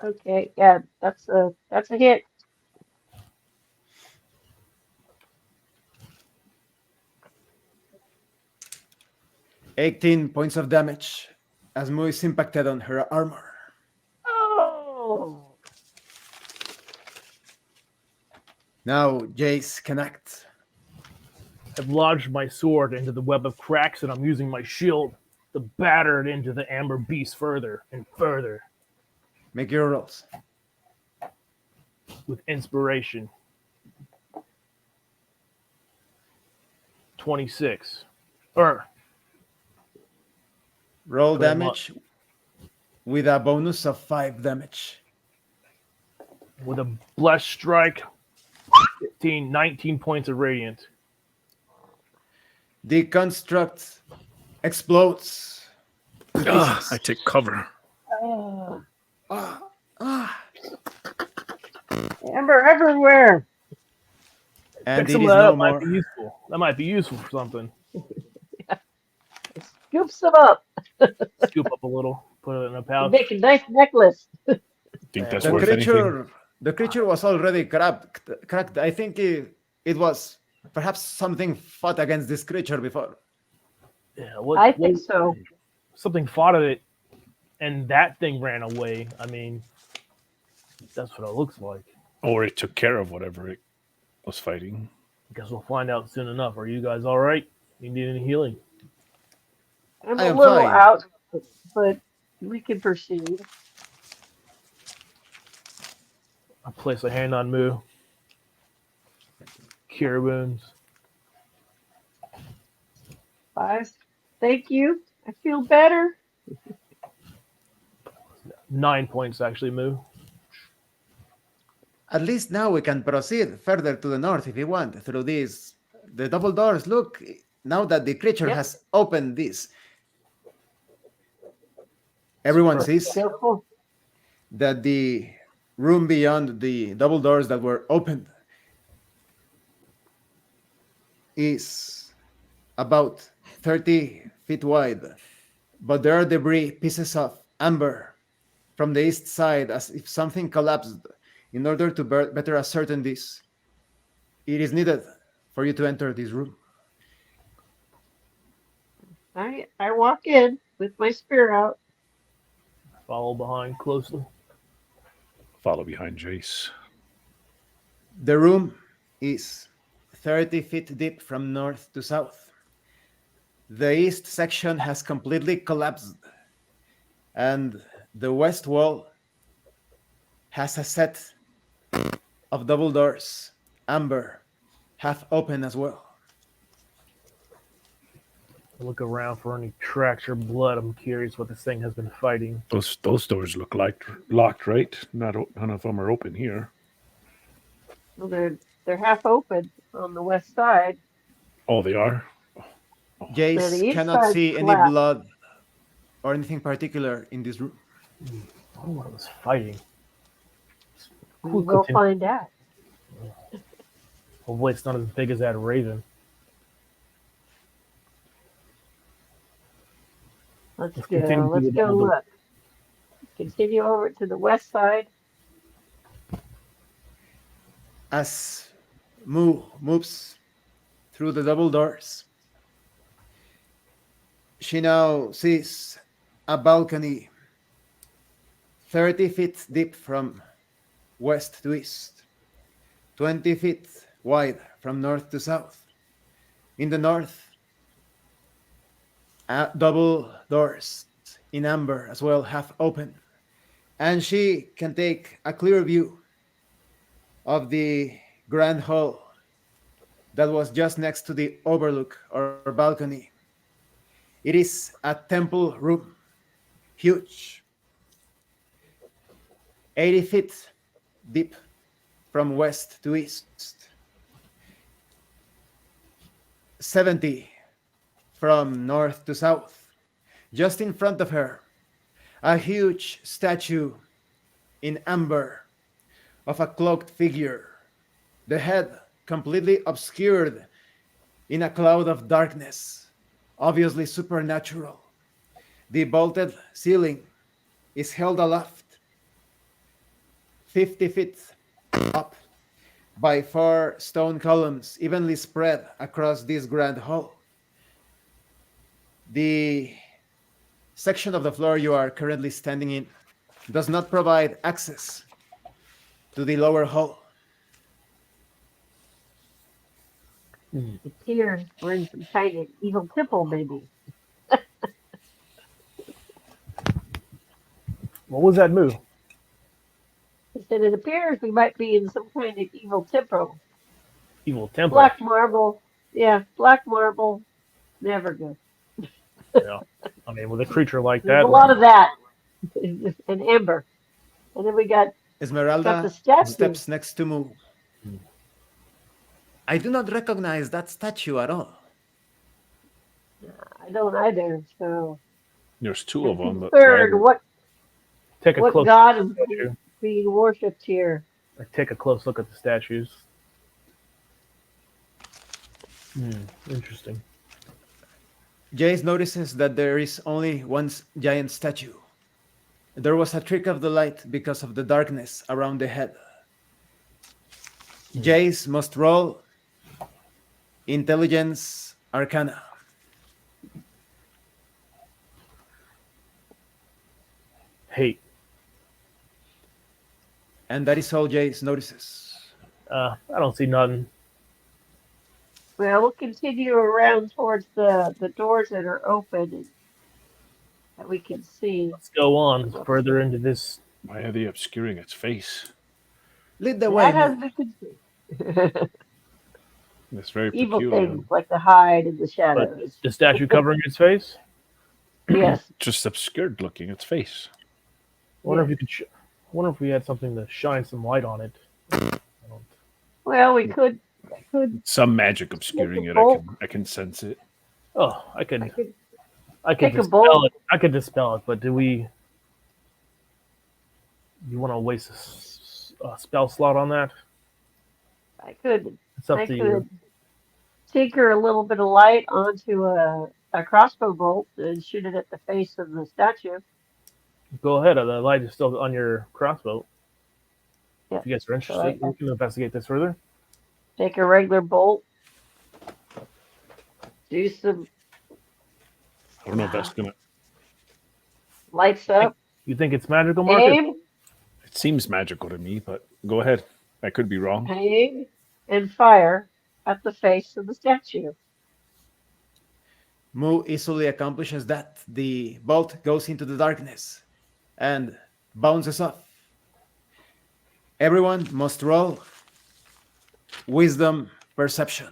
Okay, yeah, that's a hit. $18 of damage as Moo is impacted on her armor. Oh, Now Jace can act. I've lodged my sword into the web of cracks, and I'm using my shield to batter it into the amber beast further and further Make your rolls. with inspiration. 26. Roll Go ahead, damage with a bonus of 5 damage. With a blessed strike, 15, 19 points of radiant. The construct explodes. I take cover. oh. Ah, ah. Amber everywhere. And Pick it some is of that no up. Might more. be useful. That might be useful for something. Scoop some up. Scoop up a little, put it in a pouch. Make a nice necklace. Think that's The worth anything? creature was already cracked. I think it was perhaps something fought against this creature before. Yeah, I think so. Something fought at it, and that thing ran away. I mean, that's what it looks like. Or it took care of whatever it was fighting. Guess we'll find out soon enough. Are you guys all right? You need any healing? I'm I a am little fine. out, but we can proceed. I place a hand on Moo. Cure wounds. 5. Thank you. I feel better. 9 points actually, Moo. At least now we can proceed further to the north if we want through these the double doors. Look, now that the creature Yep. has opened this, everyone sees Go for that the room beyond the double doors that were opened is about 30 feet wide, but there are debris, pieces of amber from the east side, as if something collapsed. In order to better ascertain this, it is needed for you to enter this room. I walk in with my spear out. Follow behind closely. Follow behind Jace. The room is 30 feet deep from north to south. The east section has completely collapsed, and the west wall has a set of double doors, amber, half open as well. Look around for any tracks or blood. I'm curious what this thing has been fighting. Those doors look like locked, right? None of them are open here. Well, they're half open on the west side. Oh, they are? Now, the Jace east cannot side's see any flat. blood or anything particular in this room. I don't know what it was fighting. We will find out. Hopefully it's not as big as that raven. Let's continue to go. Let's the go double door. look. Continue over to the west side. As Moo moves through the double doors, she now sees a balcony 30 feet deep from west to east, 20 feet wide from north to south. In the north, double doors in amber as well, half open. And she can take a clear view of the grand hall that was just next to the overlook or balcony. It is a temple room, huge, 80 feet deep from west to east, 70 from north to south. Just in front of her, a huge statue in amber of a cloaked figure, the head completely obscured in a cloud of darkness, obviously supernatural. The vaulted ceiling is held aloft 50 feet up by 4 stone columns evenly spread across this grand hall. The section of the floor you are currently standing in does not provide access to the lower hall. It appears we're in some kind of evil temple, maybe. What was that move? He said it appears we might be in some kind of evil temple. Evil temple. Black marble. Yeah, black marble. Never good. Yeah. I mean, with a creature like There's that. a lot of that. And amber. And then we got the Esmeralda statue. steps next to Moo. I do not recognize that statue at all. I don't either. So There's two of them. But third, what Take a close god is look at the statue. being worshipped here? Take a close look at the statues. Interesting. Jace notices that there is only one giant statue. There was a trick of the light because of the darkness around the head. Jace must roll Intelligence Arcana. Hate. And that is all Jace notices. I don't see nothing. Well, we'll continue around towards the doors that are open and that we can see. Let's go on further into this. why are they obscuring its face? Lead the way. That has Moo. been considered. It's very Evil peculiar. things like the hide and the shadows. The statue covering its face? Yes. Just obscured looking its face. Wonder if you could. Wonder if we had something to shine some light on it. I don't- Well, we could. I could. Some magic obscuring it. bolt. I can sense it. Oh, I I could could dispel take a bolt. it. I could dispel it, but do we? You want to waste a spell slot on that? I could. It's up I to you. could tinker a little bit of light onto a crossbow bolt and shoot it at the face of the statue. Go ahead. The light is still on your crossbow. Yeah. If you guys are interested, we can investigate this further. Take a regular bolt. Do some I don't know if that's gonna. lights up. You think it's magical, Marcus? Aim, It seems magical to me, but go ahead. I could be wrong. aim, and fire at the face of the statue. Mu easily accomplishes that. The bolt goes into the darkness and bounces off. Everyone must roll wisdom perception.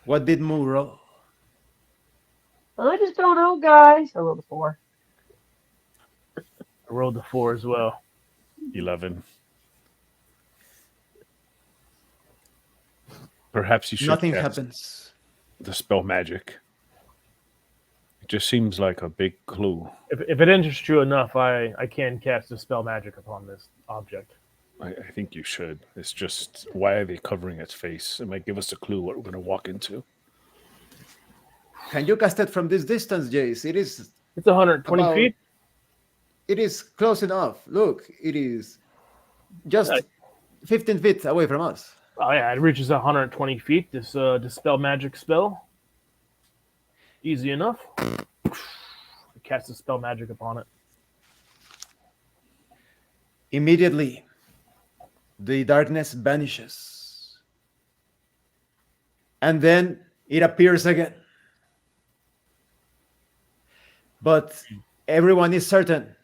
What did Mu roll? I just don't know, guys. I rolled a 4. I rolled a 4 as well. 11. Perhaps you should Nothing cast happens. the spell magic. It just seems like a big clue. If it interests you enough, I can cast a spell magic upon this object. I think you should. It's just, why are they covering its face? It might give us a clue what we're going to walk into. Can you cast it from this distance, Jace? It's 120 About- feet. It is close enough. Look, it is just 15 feet away from us. Oh yeah, it reaches 120 feet. This dispel magic spell. Easy enough. Cast a spell magic upon it. Immediately, the darkness vanishes. And then it appears again. But everyone is certain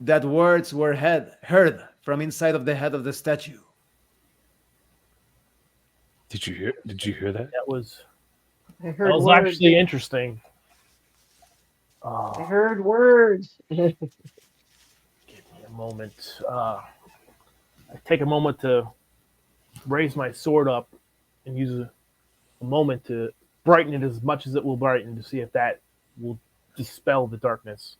that words were heard from inside of the head of the statue. Did you hear that? That was I heard that was words. actually interesting. I heard words. Give me a moment. I take a moment to raise my sword up and use a moment to brighten it as much as it will brighten to see if that will dispel the darkness.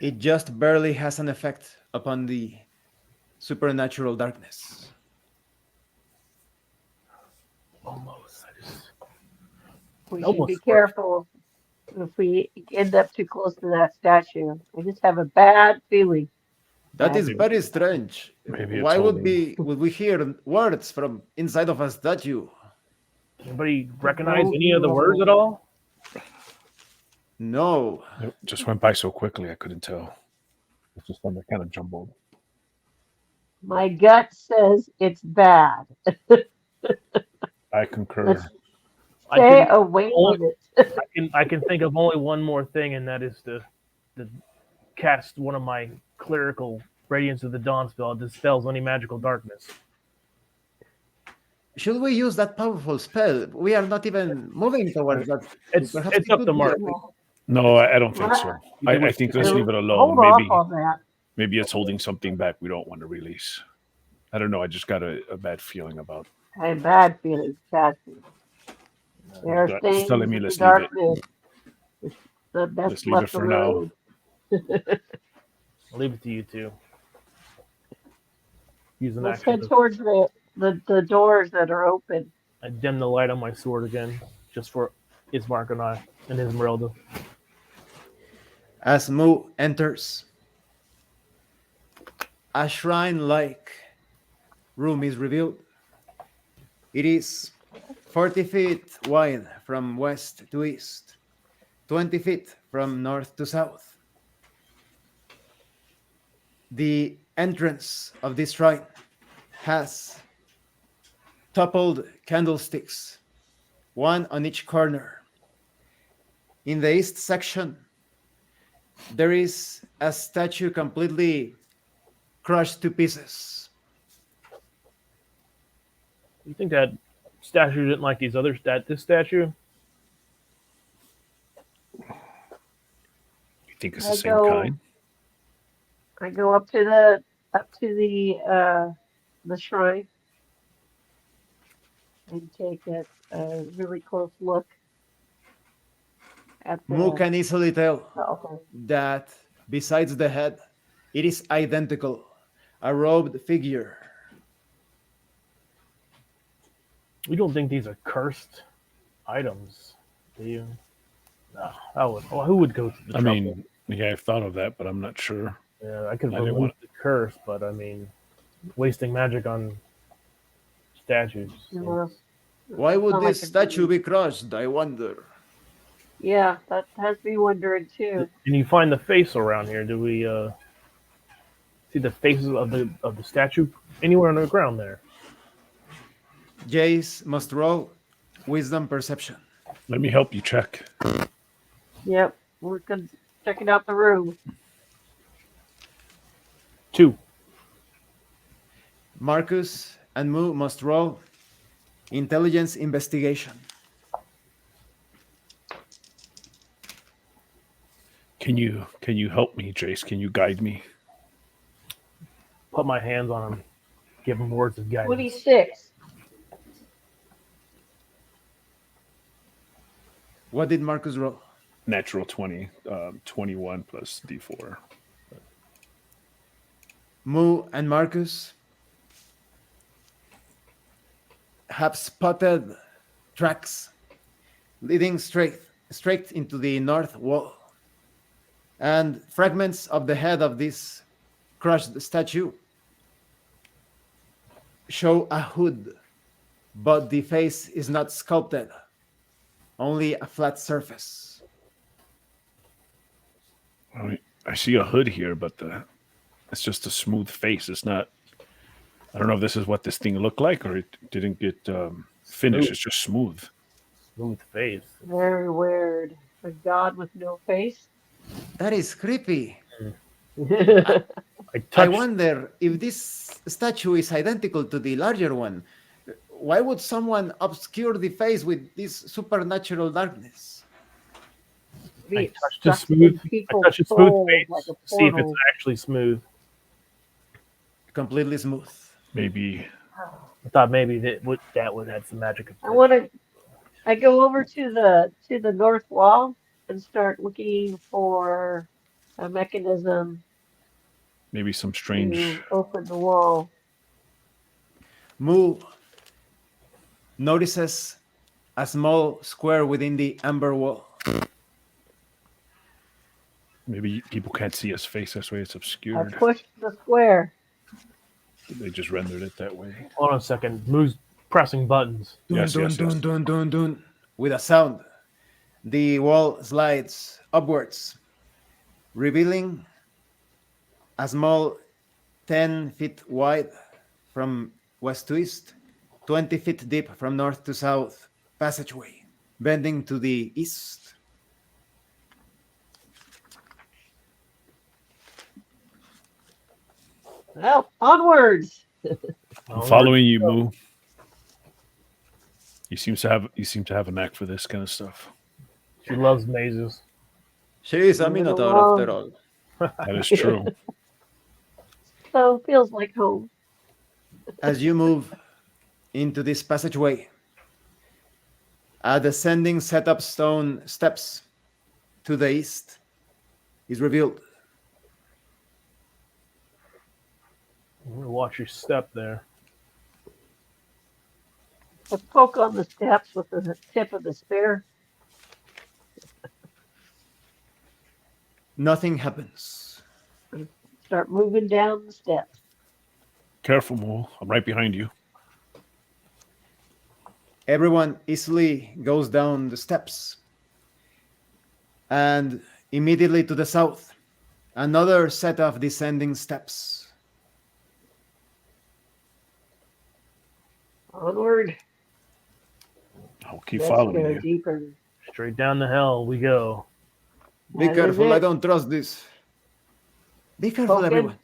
It just barely has an effect upon the supernatural darkness. Almost. We should Almost be worked. careful if we end up too close to that statue. I just have a bad feeling. That is very strange. Maybe it's Why would holding- we hear words from inside of a statue? Anybody recognize any of the words at all? No. It just went by so quickly I couldn't tell. It's just kind of jumbled. My gut says it's bad. I concur. Let's I stay can- away from it. I can think of only one more thing, and that is to cast one of my clerical Radiance of the Dawn spell. It dispels any magical darkness. Should we use that powerful spell? We are not even moving towards that. It's Perhaps it's we up could to do Mark. that. No, I don't think so. I think let's leave it alone. Hold off on that. Maybe it's holding something back we don't want to release. I don't know. I just got a bad feeling about it. I have bad feelings, Cassie. There are It's things telling me in the let's leave it. darkness. It's the best Let's leave it left for now. alone. I'll leave it to you two. Use an Let's action. head towards the doors that are open. I dim the light on my sword again, just for Ismark and I and Esmeralda. As Mu enters, a shrine-like room is revealed. It is 40 feet wide from west to east, 20 feet from north to south. The entrance of this shrine has toppled candlesticks, one on each corner. In the east section, there is a statue completely crushed to pieces. You think that statue didn't like these other this statue? You think it's I the same go- kind? I go up to the shrine and take a really close look at Mu the can easily tell altar. that besides the head, it is identical. A robed figure. You don't think these are cursed items, do you? No, I would. Well, who would go to the I trouble? mean, yeah, I've thought of that, but I'm not sure. Yeah, I could I didn't remove want- the curse, but I mean, wasting magic on statues. Why would Not like this a statue good- be crushed? I wonder. Yeah, that has me wondering too. Can you find the face around here? Do we see the faces of the statue anywhere on the ground there? Jace must roll wisdom perception. Let me help you check. Yep, we're good. Checking out the room. 2. Marcus and Mu must roll intelligence investigation. Can you help me, Jace? Can you guide me? Put my hands on him, give him words of guidance. 26. What did Marcus roll? Natural 20, 21 plus D4. Mu and Marcus have spotted tracks leading straight into the north wall, and fragments of the head of this crushed statue show a hood, but the face is not sculpted, only a flat surface. I see a hood here, but it's just a smooth face. It's not. I don't know if this is what this thing looked like, or it didn't get finished. Smooth. It's just smooth. Smooth face. Very weird. A god with no face. That is creepy. I I touched. wonder if this statue is identical to the larger one. Why would someone obscure the face with this supernatural darkness? I It's touched a sucked in smooth. I people's touched a smooth souls face like a to see if it's portal. actually smooth. Completely smooth. Maybe I thought maybe that would have some magic. I go over to the north wall and start looking for a mechanism maybe some strange. to open the wall. Mu notices a small square within the amber wall. Maybe people can't see his face. That's why it's I obscured. pushed the square. They just rendered it that way. Hold on a second. Moo's pressing buttons. Dun, Yes, dun, yes, dun, yes. dun, dun, dun. With a sound, the wall slides upwards, revealing a small 10 feet wide from west to east, 20 feet deep from north to south passageway, bending to the east. Well, onwards. I'm following you, Moo. You seem to have a knack for this kind of stuff. She loves mazes. She is a Moving minotaur along. after all. That is true. So feels like home. As you move into this passageway, a descending set of stone steps to the east is revealed. I'm gonna watch your step there. I poke on the steps with the tip of the spear. Nothing happens. Start moving down the steps. Careful, Moo. I'm right behind you. Everyone easily goes down the steps. And immediately to the south, another set of descending steps. Onward. I'll keep Let's following go you. deeper. Straight down the hell we go. Be That is careful, I it. don't trust this. Be careful, Poking. everyone.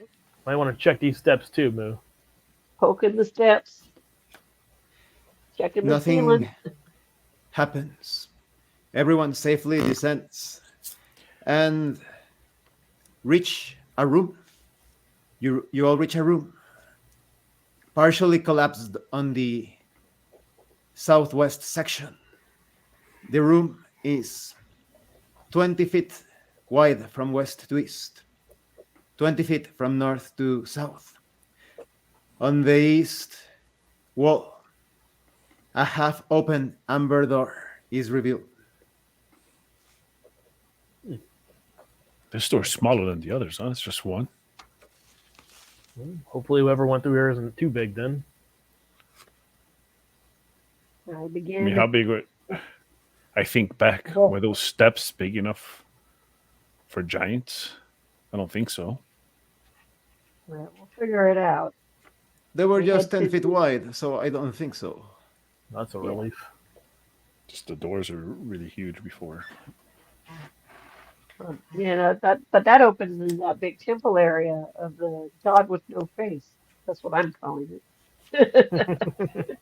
Might want to check these steps too, Moo. Poking the steps. Checking the Nothing ceiling. happens. Everyone safely descends and reach a room. You all reach a room, partially collapsed on the southwest section. The room is 20 feet wide from west to east, 20 feet from north to south. On the east wall, a half open amber door is revealed. This door's smaller than the others, huh? It's just one. Hopefully, whoever went through here isn't too big then. I I began. mean, how big were... I think back, Well- were those steps big enough for giants? I don't think so. We'll figure it out. They were We just had 10 to- feet wide, so I don't think so. That's a Yeah. relief. Just the doors are really huge before. But that opens in that big temple area of the god with no face. That's what I'm calling it.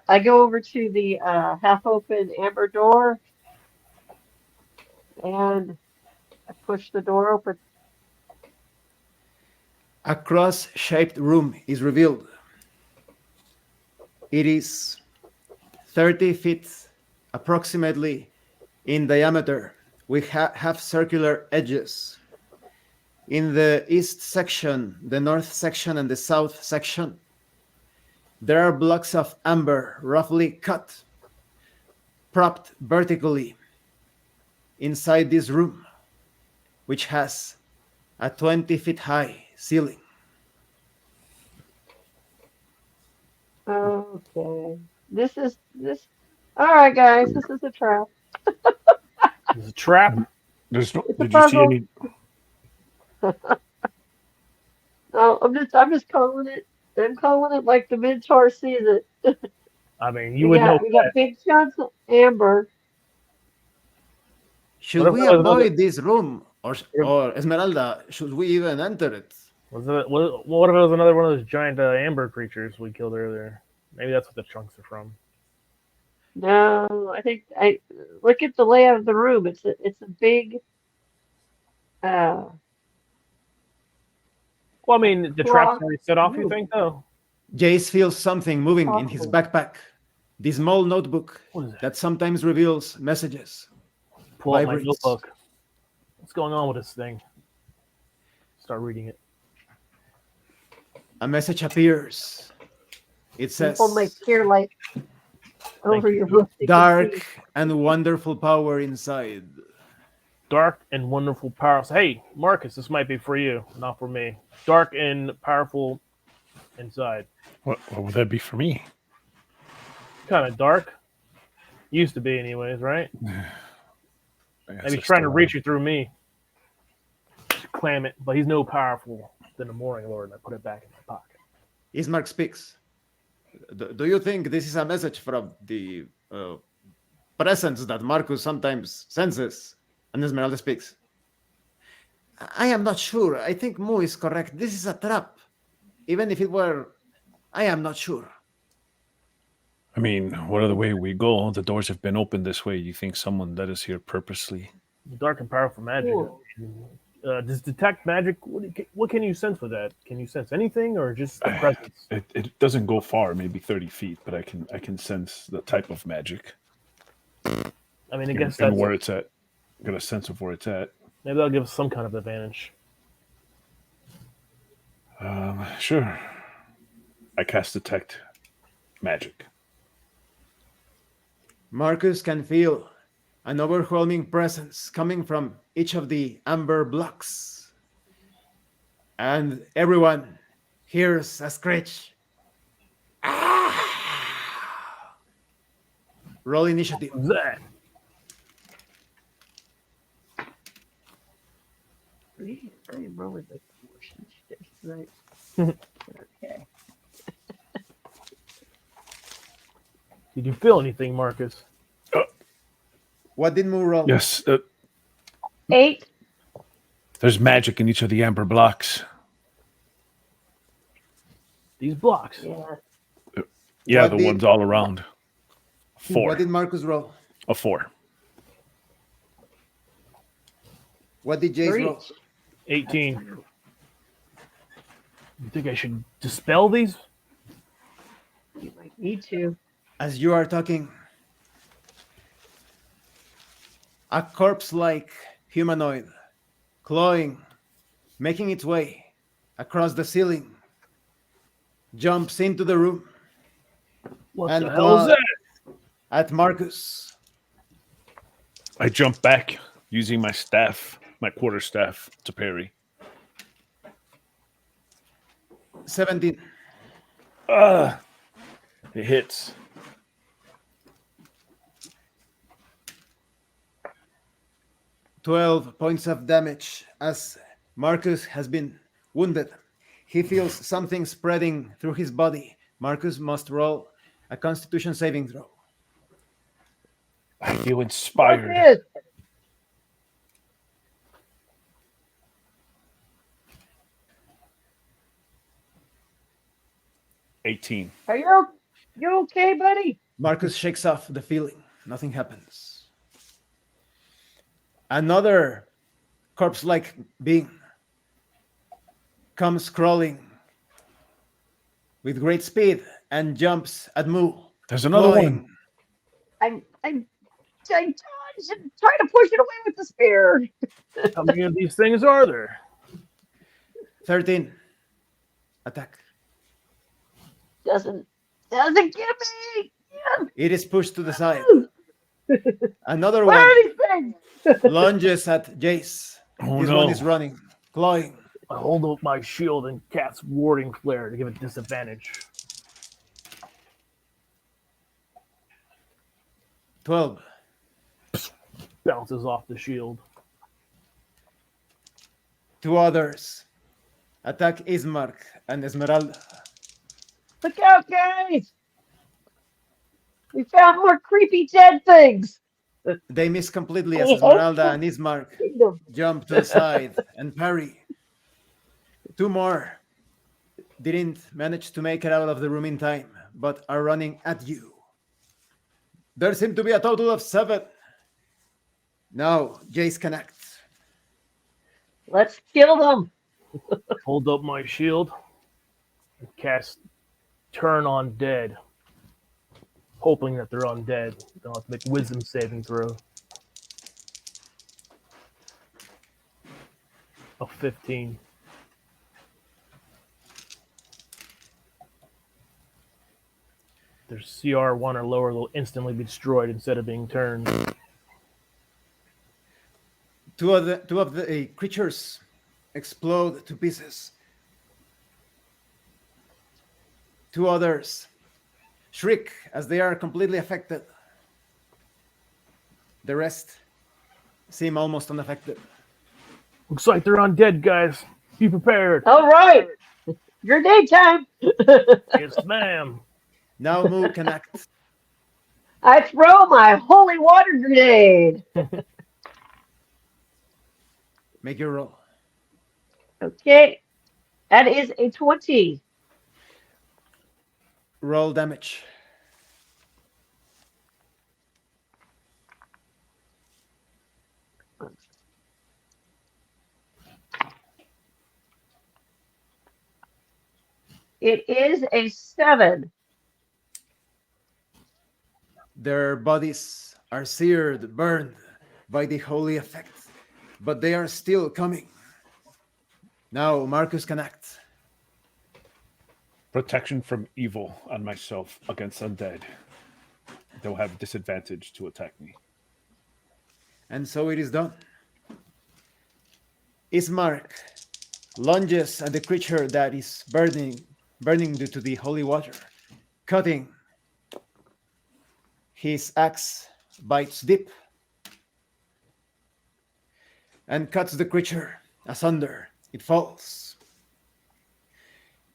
I go over to the half open amber door and I push the door open. A cross-shaped room is revealed. It is 30 feet approximately in diameter with half circular edges. In the east section, the north section, and the south section, there are blocks of amber roughly cut, propped vertically inside this room, which has a 20 feet high ceiling. Okay. This. All right, guys. This is a trap. There's a trap. There's no... It's a Did you see puzzle. any... No, I'm just calling it. I'm calling it like the Mentor sees it. I mean, you would know We got that. big chunks of amber. Should What if we there was another- avoid this room, or Esmeralda? Should we even enter it? What if it was another one of those giant amber creatures we killed earlier? Maybe that's what the chunks are from. No, I think I look at the layout of the room. It's a big. Well, I mean, the trap's already set off, you think, though? Jace feels something moving in his backpack. The small notebook What is that? that sometimes reveals messages. Pull out my vibrates. notebook. What's going on with this thing? Start reading it. A message appears. It says, Hold my peer light over you. your book. so you can dark see. and wonderful power inside. Dark and wonderful power. Hey, Marcus, this might be for you, not for me. Dark and powerful inside. What would that be for me? Kind of dark. Used to be, anyways, right? I guess Maybe I trying to still reach you through me. Clam it, but he's no powerful than the Morning Lord, and I put it back in my pocket. Ismark speaks. Do you think this is a message from the presence that Marcus sometimes senses? And Esmeralda speaks. I am not sure. I think Mu is correct. This is a trap. Even if it were, I am not sure. I mean, whatever way we go, the doors have been opened this way. You think someone led us here purposely? Dark and powerful magic. Cool. Does detect magic? What can you sense with that? Can you sense anything, or just the presence? It doesn't go far, maybe 30 feet, but I can sense the type of magic I mean, I and, guess and that's where it's at. Got a sense of where it's at. maybe that'll give us some kind of advantage. Sure. I cast detect magic. Marcus can feel an overwhelming presence coming from each of the amber blocks. And everyone hears a screech. Ah! Roll initiative. What's that? I am rolling the right. Okay. Did you feel anything, Marcus? What did Mu roll? Yes, 8. there's magic in each of the amber blocks. These blocks. Yeah. Yeah, What the did- ones all around. What 4. did Marcus roll? A 4. What did Jace Three. roll? 18. You think I should dispel these? You might need to. As you are talking, a corpse-like humanoid, clawing, making its way across the ceiling, jumps into the room What and the hell is claws that? at Marcus. I jump back using my staff, my quarterstaff, to parry. 17. It hits. "12 points of damage as Marcus has been wounded. He feels something spreading through his body. Marcus must roll a Constitution saving throw. I feel What inspired. is? 18. Are you okay, buddy? Marcus shakes off the feeling. Nothing happens. Another corpse-like being comes crawling with great speed and jumps at Moo. There's another one. I dodged and tried to push it away with the spear. How many of these things are there? 13. Attack. Doesn't get me. Yeah. It is pushed to the side. Another What one are these things? lunges at Jace. Oh, This no. one is running, clawing. I hold up my shield and cast Warding Flare to give it disadvantage. 12. Bounces off the shield. 2 others attack Ismark and Esmeralda. Look out, guys! We found more creepy dead things. They miss completely as Oh, Esmeralda oh. and Ismark Kingdom. jump to the side and parry. 2 more didn't manage to make it out of the room in time, but are running at you. There seem to be a total of 7. Now, Jace can act. Let's kill them. Hold up my shield and cast Turn on Dead. Hoping that they're undead. They'll have to make wisdom saving throw. A 15. Their CR1 or lower will instantly be destroyed instead of being turned. Two of the creatures explode to pieces. 2 others shriek as they are completely affected. The rest seem almost unaffected. Looks like they're undead, guys. Be prepared. All right. Grenade time. Yes, ma'am. Now Moo can act. I throw my holy water grenade. Make your roll. Okay. That is a 20. Roll damage. It is a 7. Their bodies are seared, burned by the holy effect, but they are still coming. Now Marcus can act. Protection from evil on myself against undead. They'll have disadvantage to attack me. And so it is done. Ismark lunges at the creature that is burning due to the holy water, cutting. His axe bites deep and cuts the creature asunder. It falls.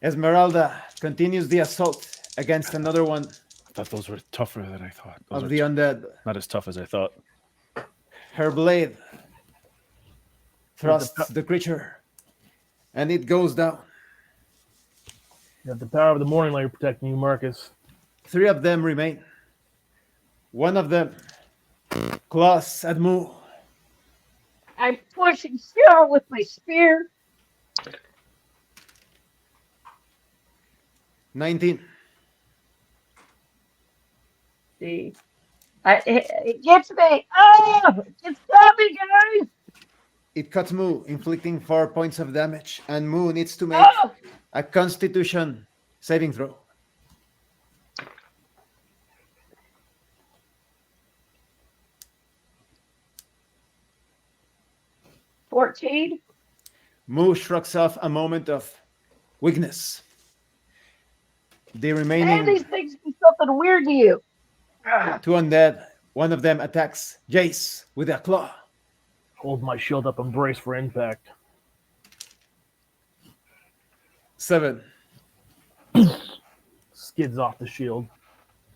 Esmeralda continues the assault against another one I thought those were tougher than I thought. Those of are the undead. not as tough as I thought. Her blade thrusts the creature, and it goes down. You have the power of the Morning Light protecting you, Marcus. 3 of them remain. One of them claws at Moo. I'm pushing Cheryl with my spear. 19. See, it gets me. Oh, it's got me, guys. It cuts Moo, inflicting 4 points of damage, and Moo needs to make Oh, a Constitution saving throw. $14. Moo shrugs off a moment of weakness. The And remaining these things do something weird to you. 2 undead, one of them attacks Jace with a claw. Hold my shield up and brace for impact. 7. Skids off the shield.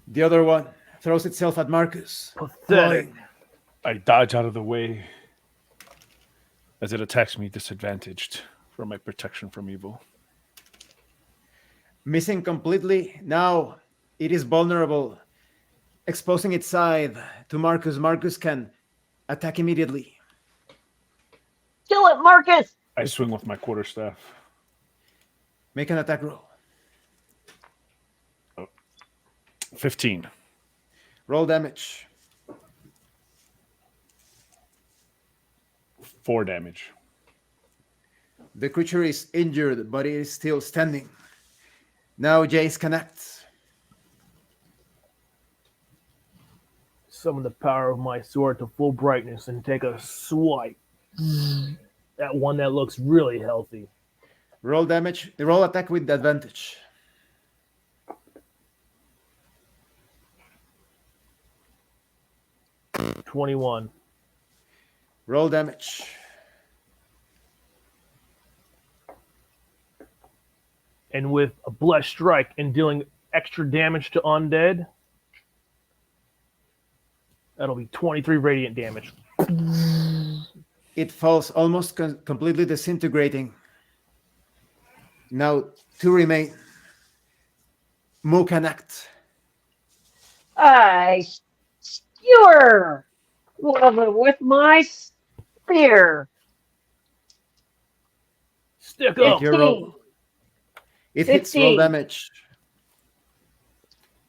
The other one throws itself at Marcus. Pathetic. clawing. I dodge out of the way as it attacks me disadvantaged for my protection from evil. Missing completely, now it is vulnerable. Exposing its side to Marcus. Marcus can attack immediately. Kill it, Marcus. I swing with my quarterstaff. Make an attack roll. 15. Roll damage. 4 damage. The creature is injured, but it is still standing. Now Jace can act. Summon the power of my sword to full brightness and take a swipe. That one that looks really healthy. Roll damage. Roll attack with advantage. $21. Roll damage. And with a blessed strike and dealing extra damage to undead, that'll be 23 radiant damage. It falls almost completely disintegrating. Now 2 remain. Moo can act. I skewer one of them with my spear. Stick Make up. your roll. It hits. Roll 15. damage.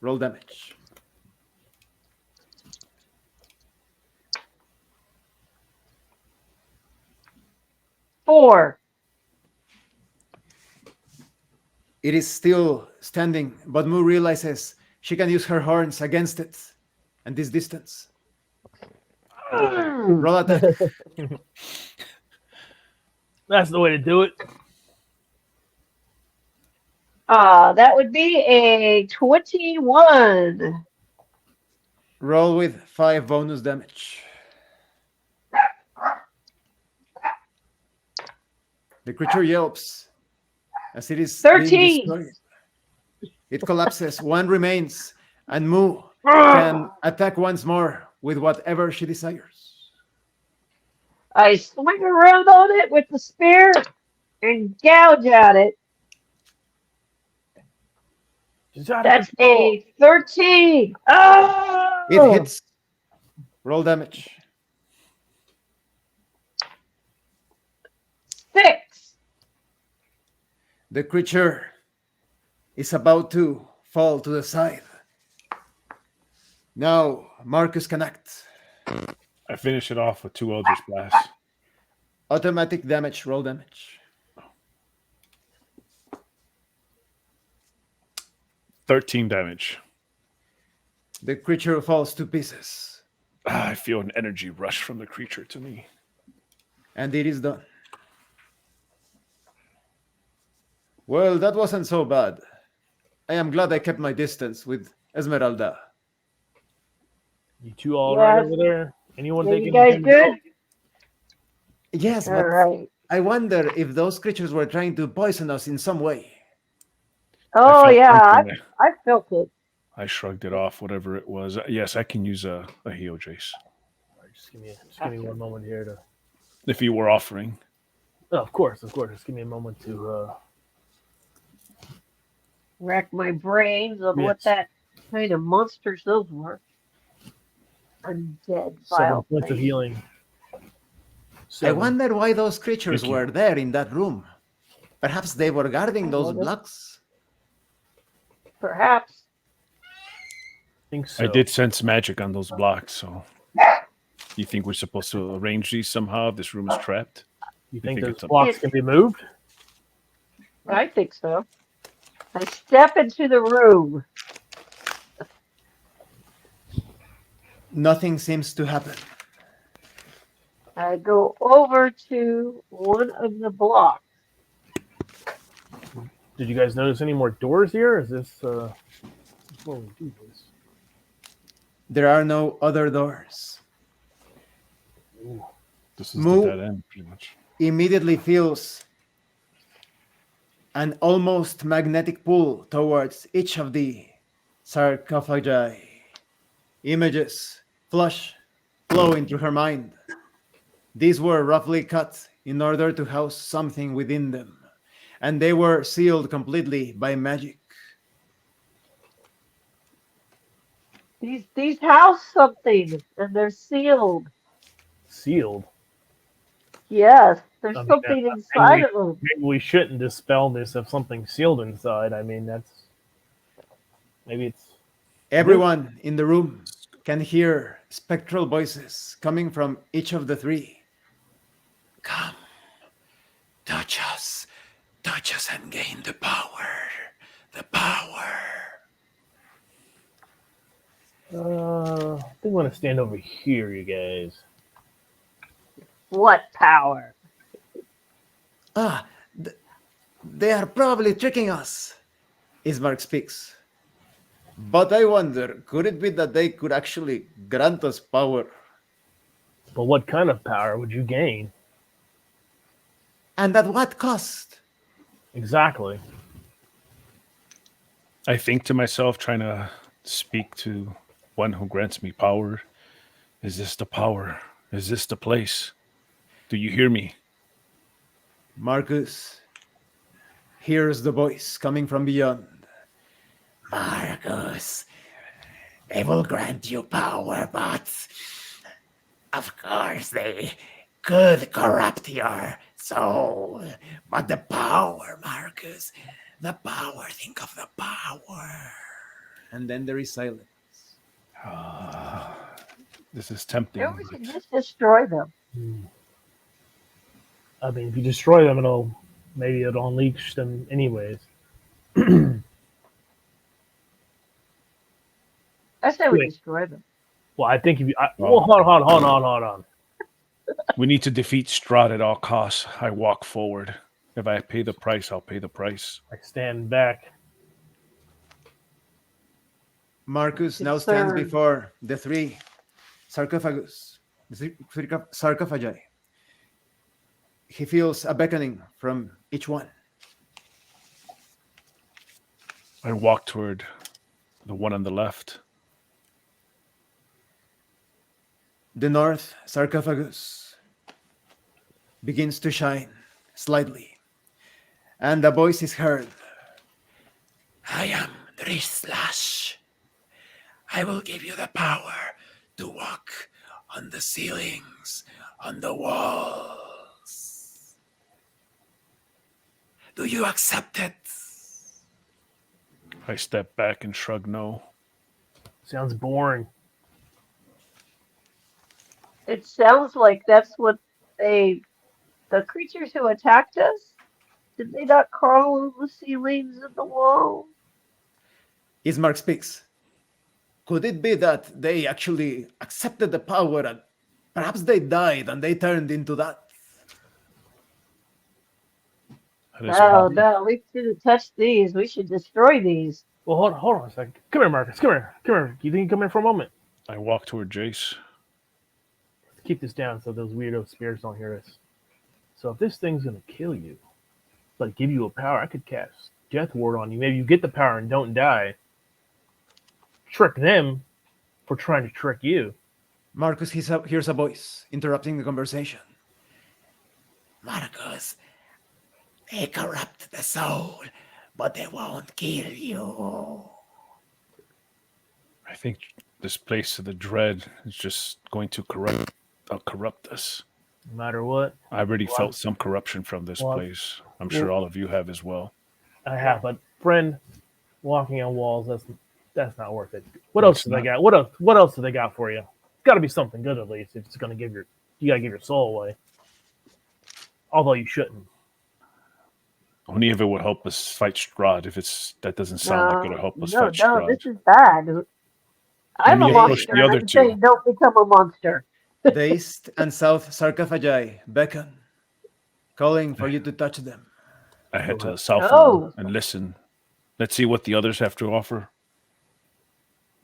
Roll damage. Four. It is still standing, but Moo realizes she can use her horns against it at this distance. Roll attack. That's the way to do it. That would be a 21. Roll with 5 bonus damage. The creature yelps as it is being 13. destroyed. It collapses. 1 remains, and Moo can attack once more with whatever she desires. I swing around on it with the spear and gouge at it. That's a 13. Oh! It hits. Roll damage. 6. The creature is about to fall to the side. Now Marcus can act. I finish it off with 2 Eldritch Blasts. Automatic damage. Roll damage. 13 damage. The creature falls to pieces. I feel an energy rush from the creature to me. And it is done. Well, that wasn't so bad. I am glad I kept my distance with Esmeralda. You two all right Yes. over there? Anyone Yeah, taking you guys good? Yes, All but right. I wonder if those creatures were trying to poison us in some way. Oh, felt yeah. something. I felt it. I shrugged it off, whatever it was. Yes, I can use a heal, Jace. All right, just give me one moment here to. If you were offering. Oh, of course. Just give me a moment to. Rack my brains on what Yes. that kind of monsters those were. Undead, 7 vile points of things. healing. I 7. wonder why those creatures Thank you. were there in that room. Perhaps they were guarding those wonder. blocks. Perhaps. think so. I did sense magic on those blocks, so you think we're supposed to arrange these somehow if this room is trapped? You think think those it's a- blocks can be moved? I think so. I step into the room. Nothing seems to happen. I go over to one of the blocks. Did you guys notice any more doors here? Is this what we do this? There are no other doors. This is Moo- the dead end, pretty much. Immediately feels an almost magnetic pull towards each of the sarcophagi. Images flush, flow into her mind. These were roughly cut in order to house something within them, and they were sealed completely by magic. These house something, and they're sealed. Sealed. Yes, there's I mean, something maybe inside of them. Maybe we shouldn't dispel this of something sealed inside. I mean, that's maybe it's Everyone in the room can hear spectral voices coming from each of the three. Come, touch us and gain the power. The power. I think I want to stand over here, you guys. What power? Ah, they are probably tricking us, Ismark speaks. But I wonder, could it be that they could actually grant us power? But what kind of power would you gain? And at what cost? Exactly. I think to myself, trying to speak to one who grants me power. Is this the power? Is this the place? Do you hear me? Marcus hears the voice coming from beyond. Marcus, they will grant you power, but of course they could corrupt your soul. But the power, Marcus, the power, think of the power. And then there is silence. This is tempting. Maybe we should but just destroy them. I mean, if you destroy them, it'll unleash them anyways. I say we Wait. destroy them. Well, I think if you, Well- hold on. We need to defeat Strahd at all costs. I walk forward. If I pay the price, I'll pay the price. I stand back. Marcus now stands Concerned. before the three sarcophagus, the three sarcophagi. He feels a beckoning from each one. I walk toward the one on the left. The north sarcophagus begins to shine slightly, and a voice is heard. I am Drislash. I will give you the power to walk on the ceilings, on the walls. Do you accept it? I step back and shrug no. Sounds boring. It sounds like that's what the creatures who attacked us, did they not crawl on the ceilings and the wall? Ismark speaks. Could it be that they actually accepted the power and perhaps they died and they turned into that? That is No, one. no, we shouldn't touch these. We should destroy these. Well, hold on a second. Come here, Marcus. Come here. You think you can come here for a moment? I walk toward Jace. Let's keep this down so those weirdo spirits don't hear us. So if this thing's gonna kill you, but give you a power, I could cast Death Ward on you. Maybe you get the power and don't die. Trick them for trying to trick you. Marcus hears a voice interrupting the conversation. Marcus, they corrupt the soul, but they won't kill you. I think this place of the dread is just going to corrupt us. No matter what, I already felt some corruption from this Well, place. I'm sure all of you have as well. I have. But friend, walking on walls, that's not worth it. What No, else it's do they not. got? What else do they got for you? It's got to be something good at least. If it's going to you got to give your soul away. Although you shouldn't. Only if it would help us fight Strahd. That doesn't sound like it'll help us fight No, Strahd. this is bad. I'm me a approach monster. the And other I'm two. saying don't become a monster. The east and south sarcophagi beckon, calling for you to touch them. I head to the south Oh. and listen. Let's see what the others have to offer.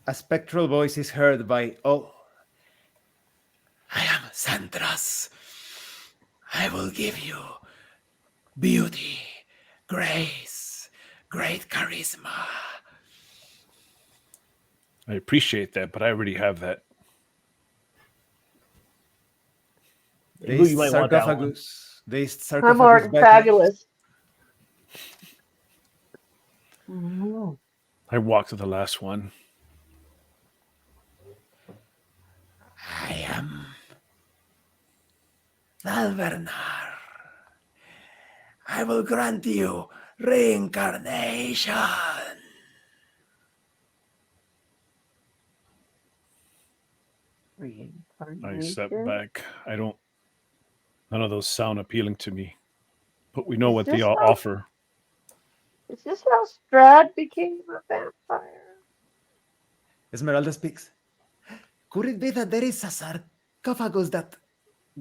A spectral voice is heard by all. I am Sandras. I will give you beauty, grace, great charisma. I appreciate that, but I already have that. Ooh, you might want that one. This I'm sarcophagus already beckons. fabulous. Mhm. I walk to the last one. I am Valvernar. I will grant you reincarnation. I step back. None of those sound appealing to me. But we know Is what they this all how- offer. Is this how Strahd became a vampire? Esmeralda speaks. Could it be that there is a sarcophagus that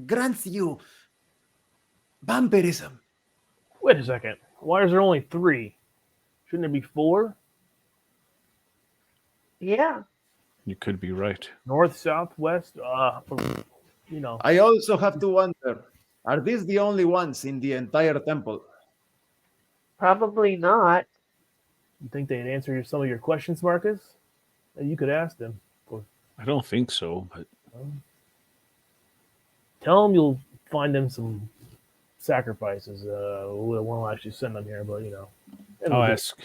grants you vampirism? Wait a second. Why is there only 3? Shouldn't there be 4? Yeah. You could be right. North, south, west. You know. I also have to wonder, are these the only ones in the entire temple? Probably not. You think they'd answer some of your questions, Marcus? You could ask them. I don't think so, but Tell them you'll find them some sacrifices. We won't actually send them here, but you know. I'll ask.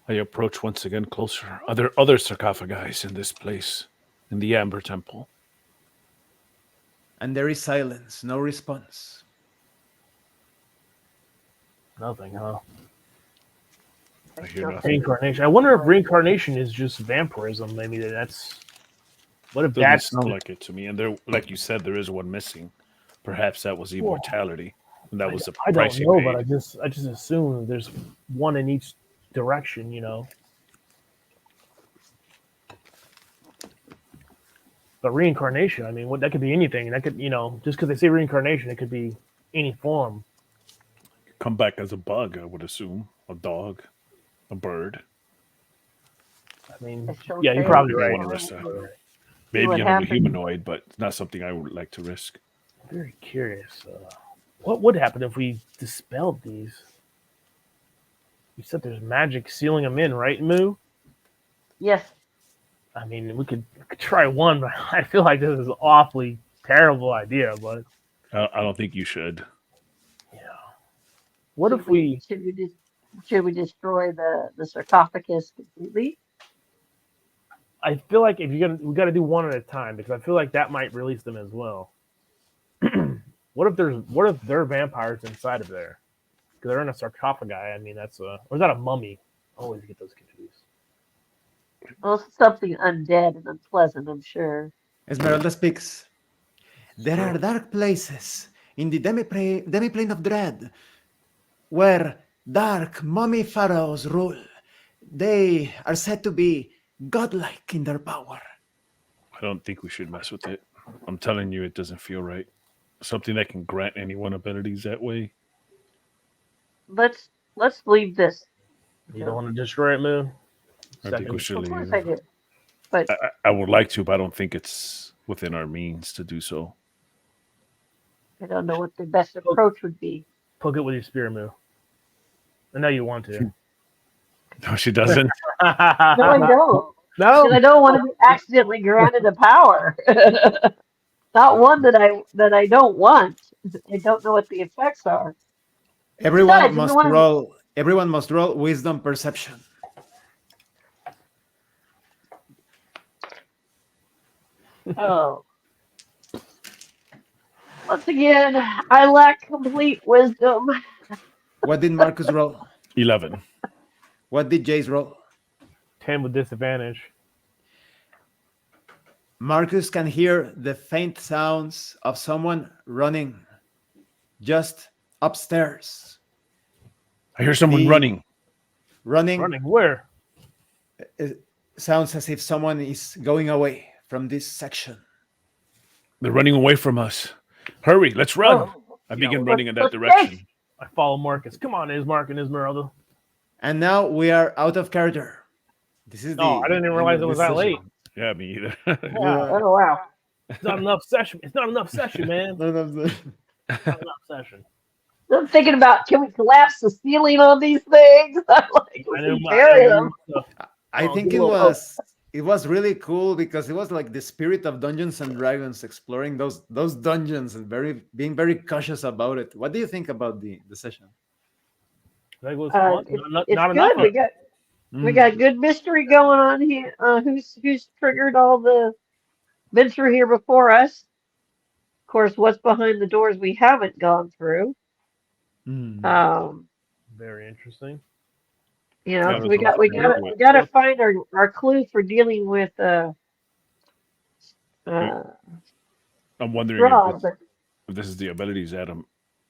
I approach once again closer. Are there other sarcophagi in this place, in the Amber Temple? And there is silence, no response. Nothing, huh? I hear nothing. Reincarnation. I wonder if reincarnation is just vampirism. Maybe that's. What if Doesn't that's sound like it to me. And there, like you said, there is one missing. Perhaps that was immortality, and that was the I don't price he know, paid. but I just assume there's one in each direction. You know. But reincarnation, I mean, that could be anything. That could, just because they say reincarnation, it could be any form. Come back as a bug, I would assume. A dog, a bird. I mean, It's so yeah, you're fair. probably I right. want to risk that. what Maybe another happens. humanoid, but it's not something I would like to risk. Very curious. What would happen if we dispelled these? You said there's magic sealing them in, right, Moo? Yes. I mean, we could try one, but I feel like this is an awfully terrible idea. But I don't think you should. what if we? Should we destroy the sarcophagus completely? I feel like we got to do one at a time because I feel like that might release them as well. What if there are vampires inside of there? Because they're in a sarcophagi. I mean, or is that a mummy? I always get those confused. Well, something undead and unpleasant, I'm sure. Esmeralda speaks. There are dark places in the demiplane of dread where dark mummy pharaohs rule. They are said to be godlike in their power. I don't think we should mess with it. I'm telling you, it doesn't feel right. Something that can grant anyone abilities that way. Let's leave this. You don't want to destroy it, Moon? I think we should Of course leave. I do. But I would like to, but I don't think it's within our means to do so. I don't know what the best approach would be. Poke it with your spear, Moo. I know you want to. No, she doesn't. No, I don't. No. Because I don't want to be accidentally granted a power. Not one that I don't want. I don't know what the effects are. Everyone Besides, must everyone- roll. Everyone must roll wisdom perception. Oh. Once again, I lack complete wisdom. What did Marcus roll? 11. What did Jace roll? 10 with disadvantage. Marcus can hear the faint sounds of someone running just upstairs. I hear someone The- running. Running Running where? sounds as if someone is going away from this section. They're running away from us. Hurry, let's run. Oh. I begin Yeah, running in that let's direction. I follow Marcus. Come on, Ismark and Esmeralda. And now we are out of character. This is Oh, I didn't even realize it was that late. Yeah, me either. Yeah, Oh, wow. it's not enough session. It's not enough session, man. Not enough session. I'm thinking about, can we collapse the ceiling on these things? I'm like, we I can didn't- carry them. I think it was really cool because it was like the spirit of Dungeons and Dragons, exploring those dungeons and being very cautious about it. What do you think about the session? I think it was fun. It's Not good. enough. We got good mystery going on here. Who's triggered all the been through here before us? Of course, what's behind the doors we haven't gone through. Very interesting. You know, Yeah, so there's a lot we to work got to with. find our clue for dealing with I'm wondering Strahd, if this is the abilities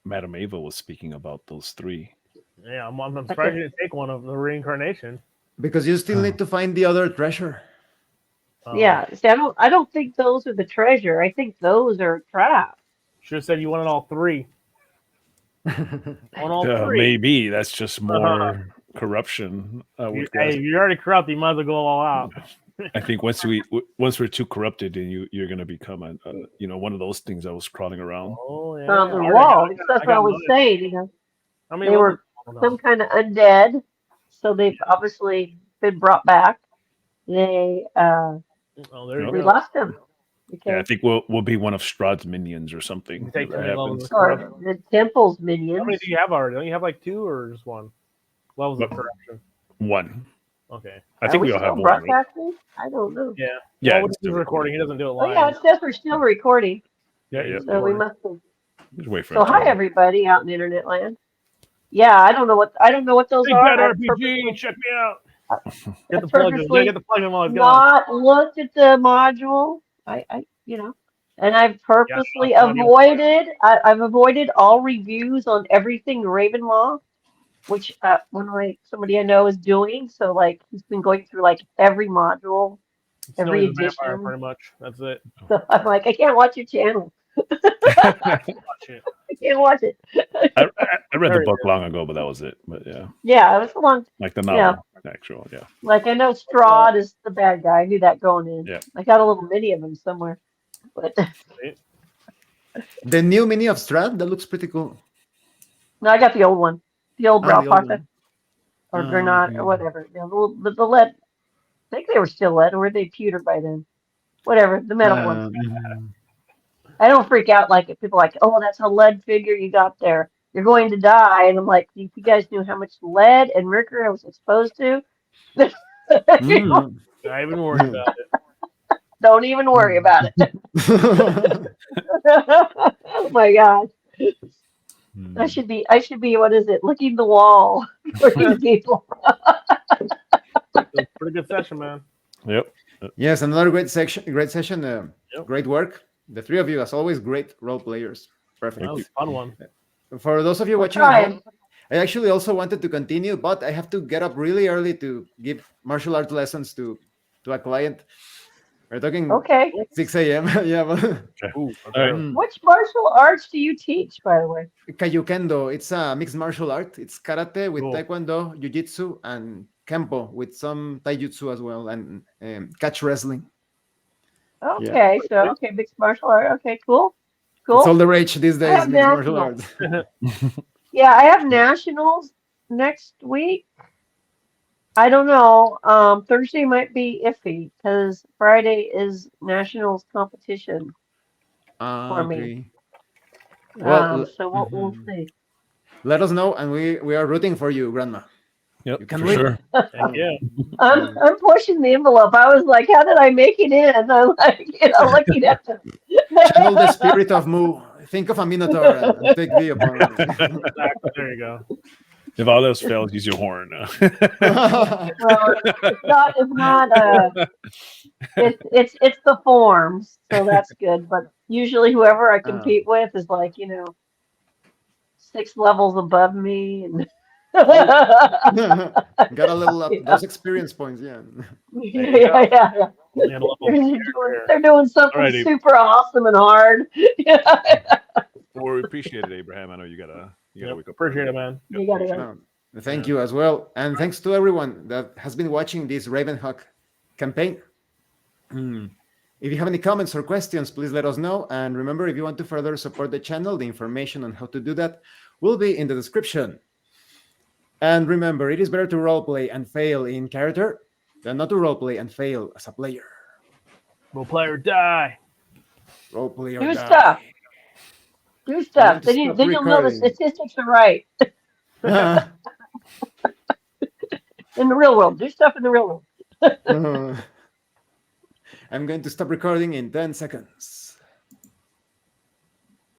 Madam Ava was speaking about, those three. Yeah, I'm surprised you didn't take one of the reincarnation. Because you still need to find the other treasure. Yeah, see, I don't think those are the treasure. I think those are traps. Should have said you wanted all three. On all three. Maybe that's just more corruption. With Hey, guys. if you're already corrupt, you might as well go all out. I think once we're too corrupted, then you're gonna become one of those things that was crawling around. Oh yeah. On the I wall. got- That's I what I got was noticed. saying. You know, How many they were levels? some kind of undead, so they've obviously been brought back. They Oh, there you we go. lost them. Yeah, I Okay. think we'll be one of Strahd's minions or something. You take if that too many levels happens. of corruption. Or the temple's How many minions. do you have already? Don't you have like 2 or just 1? Levels of What? corruption. One. Okay. I think Are we all still have one. Right? broadcasting? I don't know. Yeah. Yeah, Well, when it's he's still recording, he doesn't do it Oh live. yeah, it says we're still recording. Yeah. So we must have. Just wait for So it. hi everybody out in internet land. Yeah, I don't know what those Big are. Bad I RPG, check me out. Get the I plug in. purposely Get the plug in while it's going. not looked at the module. And I've purposely I'll tell you. avoided. I've avoided all reviews on everything Ravenhawk, which somebody I know is doing. So like he's been going through like every module, every Snow's a vampire, edition. pretty much. That's it. So I'm like, I can't watch your channel. Watch it. I can't watch it. I read the Very book long ago, but that was it. But yeah, Yeah, it was a long. like the Yeah. novel, actual. Yeah. Like I know Strahd is the bad guy. I knew that going in. Yeah. I got a little mini of him somewhere, but The new mini of Strahd, that looks pretty cool. no, I got the old one, the old Ah, the old Brauparta one. or Ah, Granat okay. or whatever. You know, the lead. I think they were still lead, or were they pewter by then? Whatever, the metal ones. I don't freak out like if people are like, oh, that's a lead figure you got there. You're going to die, and I'm like, if you guys knew how much lead and mercury I was exposed to, Mm. Not even worried about it. don't even worry about it. Oh my god. I should be what is it? Licking the wall for these people. It was a pretty good session, man. Yep. Yes, another great session. Yep. Great work. The three of you, as always, great role players. Perfect. That was a fun one. For those of you watching at home, I actually also wanted to continue, but I have to get up really early to give martial arts lessons to a client. We're talking Okay. 6 a.m. Yeah, but Ooh, All right. Which martial arts do you teach, by the way? Kaiyukendo, it's a mixed martial art. It's karate with Cool. taekwondo, jiu-jitsu, and kempo with some taijutsu as well, and catch wrestling. Okay, so mixed martial art. Okay, cool. It's all Cool. the rage these days, have mixed martial nationals. arts. Yeah, I have nationals next week. I don't know. Thursday might be iffy because Friday is nationals competition. For me. Okay. Well, So we'll see. let us know, and we are rooting for you, Grandma. Yep, You can for win. sure. Heck yeah. I'm pushing the envelope. I was like, how did I make it in? I'm like, looking at them. Channel the spirit of Mu. Think of a Minotaur and take the opponent. Exactly. There you go. If all else fails, use your horn. Well, it's not. It's the forms, so that's good. But usually, whoever I compete with is like 6 levels above me, and Got a little up those experience points, yeah. yeah. And a level They're doing something Alrighty. super awesome and hard. Well, we appreciate it, Abraham. I know you gotta Yep, wake up. appreciate it, man. You gotta go. No, thank you as well. And thanks to everyone that has been watching this Ravenhawk campaign. If you have any comments or questions, please let us know. And remember, if you want to further support the channel, the information on how to do that will be in the description. And remember, it is better to roleplay and fail in character than not to roleplay and fail as a player. Role play or die. Roleplay or Do die. stuff. Do stuff. to Then, stop then you'll know the recording. statistics are right. In the real world. Do stuff in the real world. I'm going to stop recording in 10 seconds.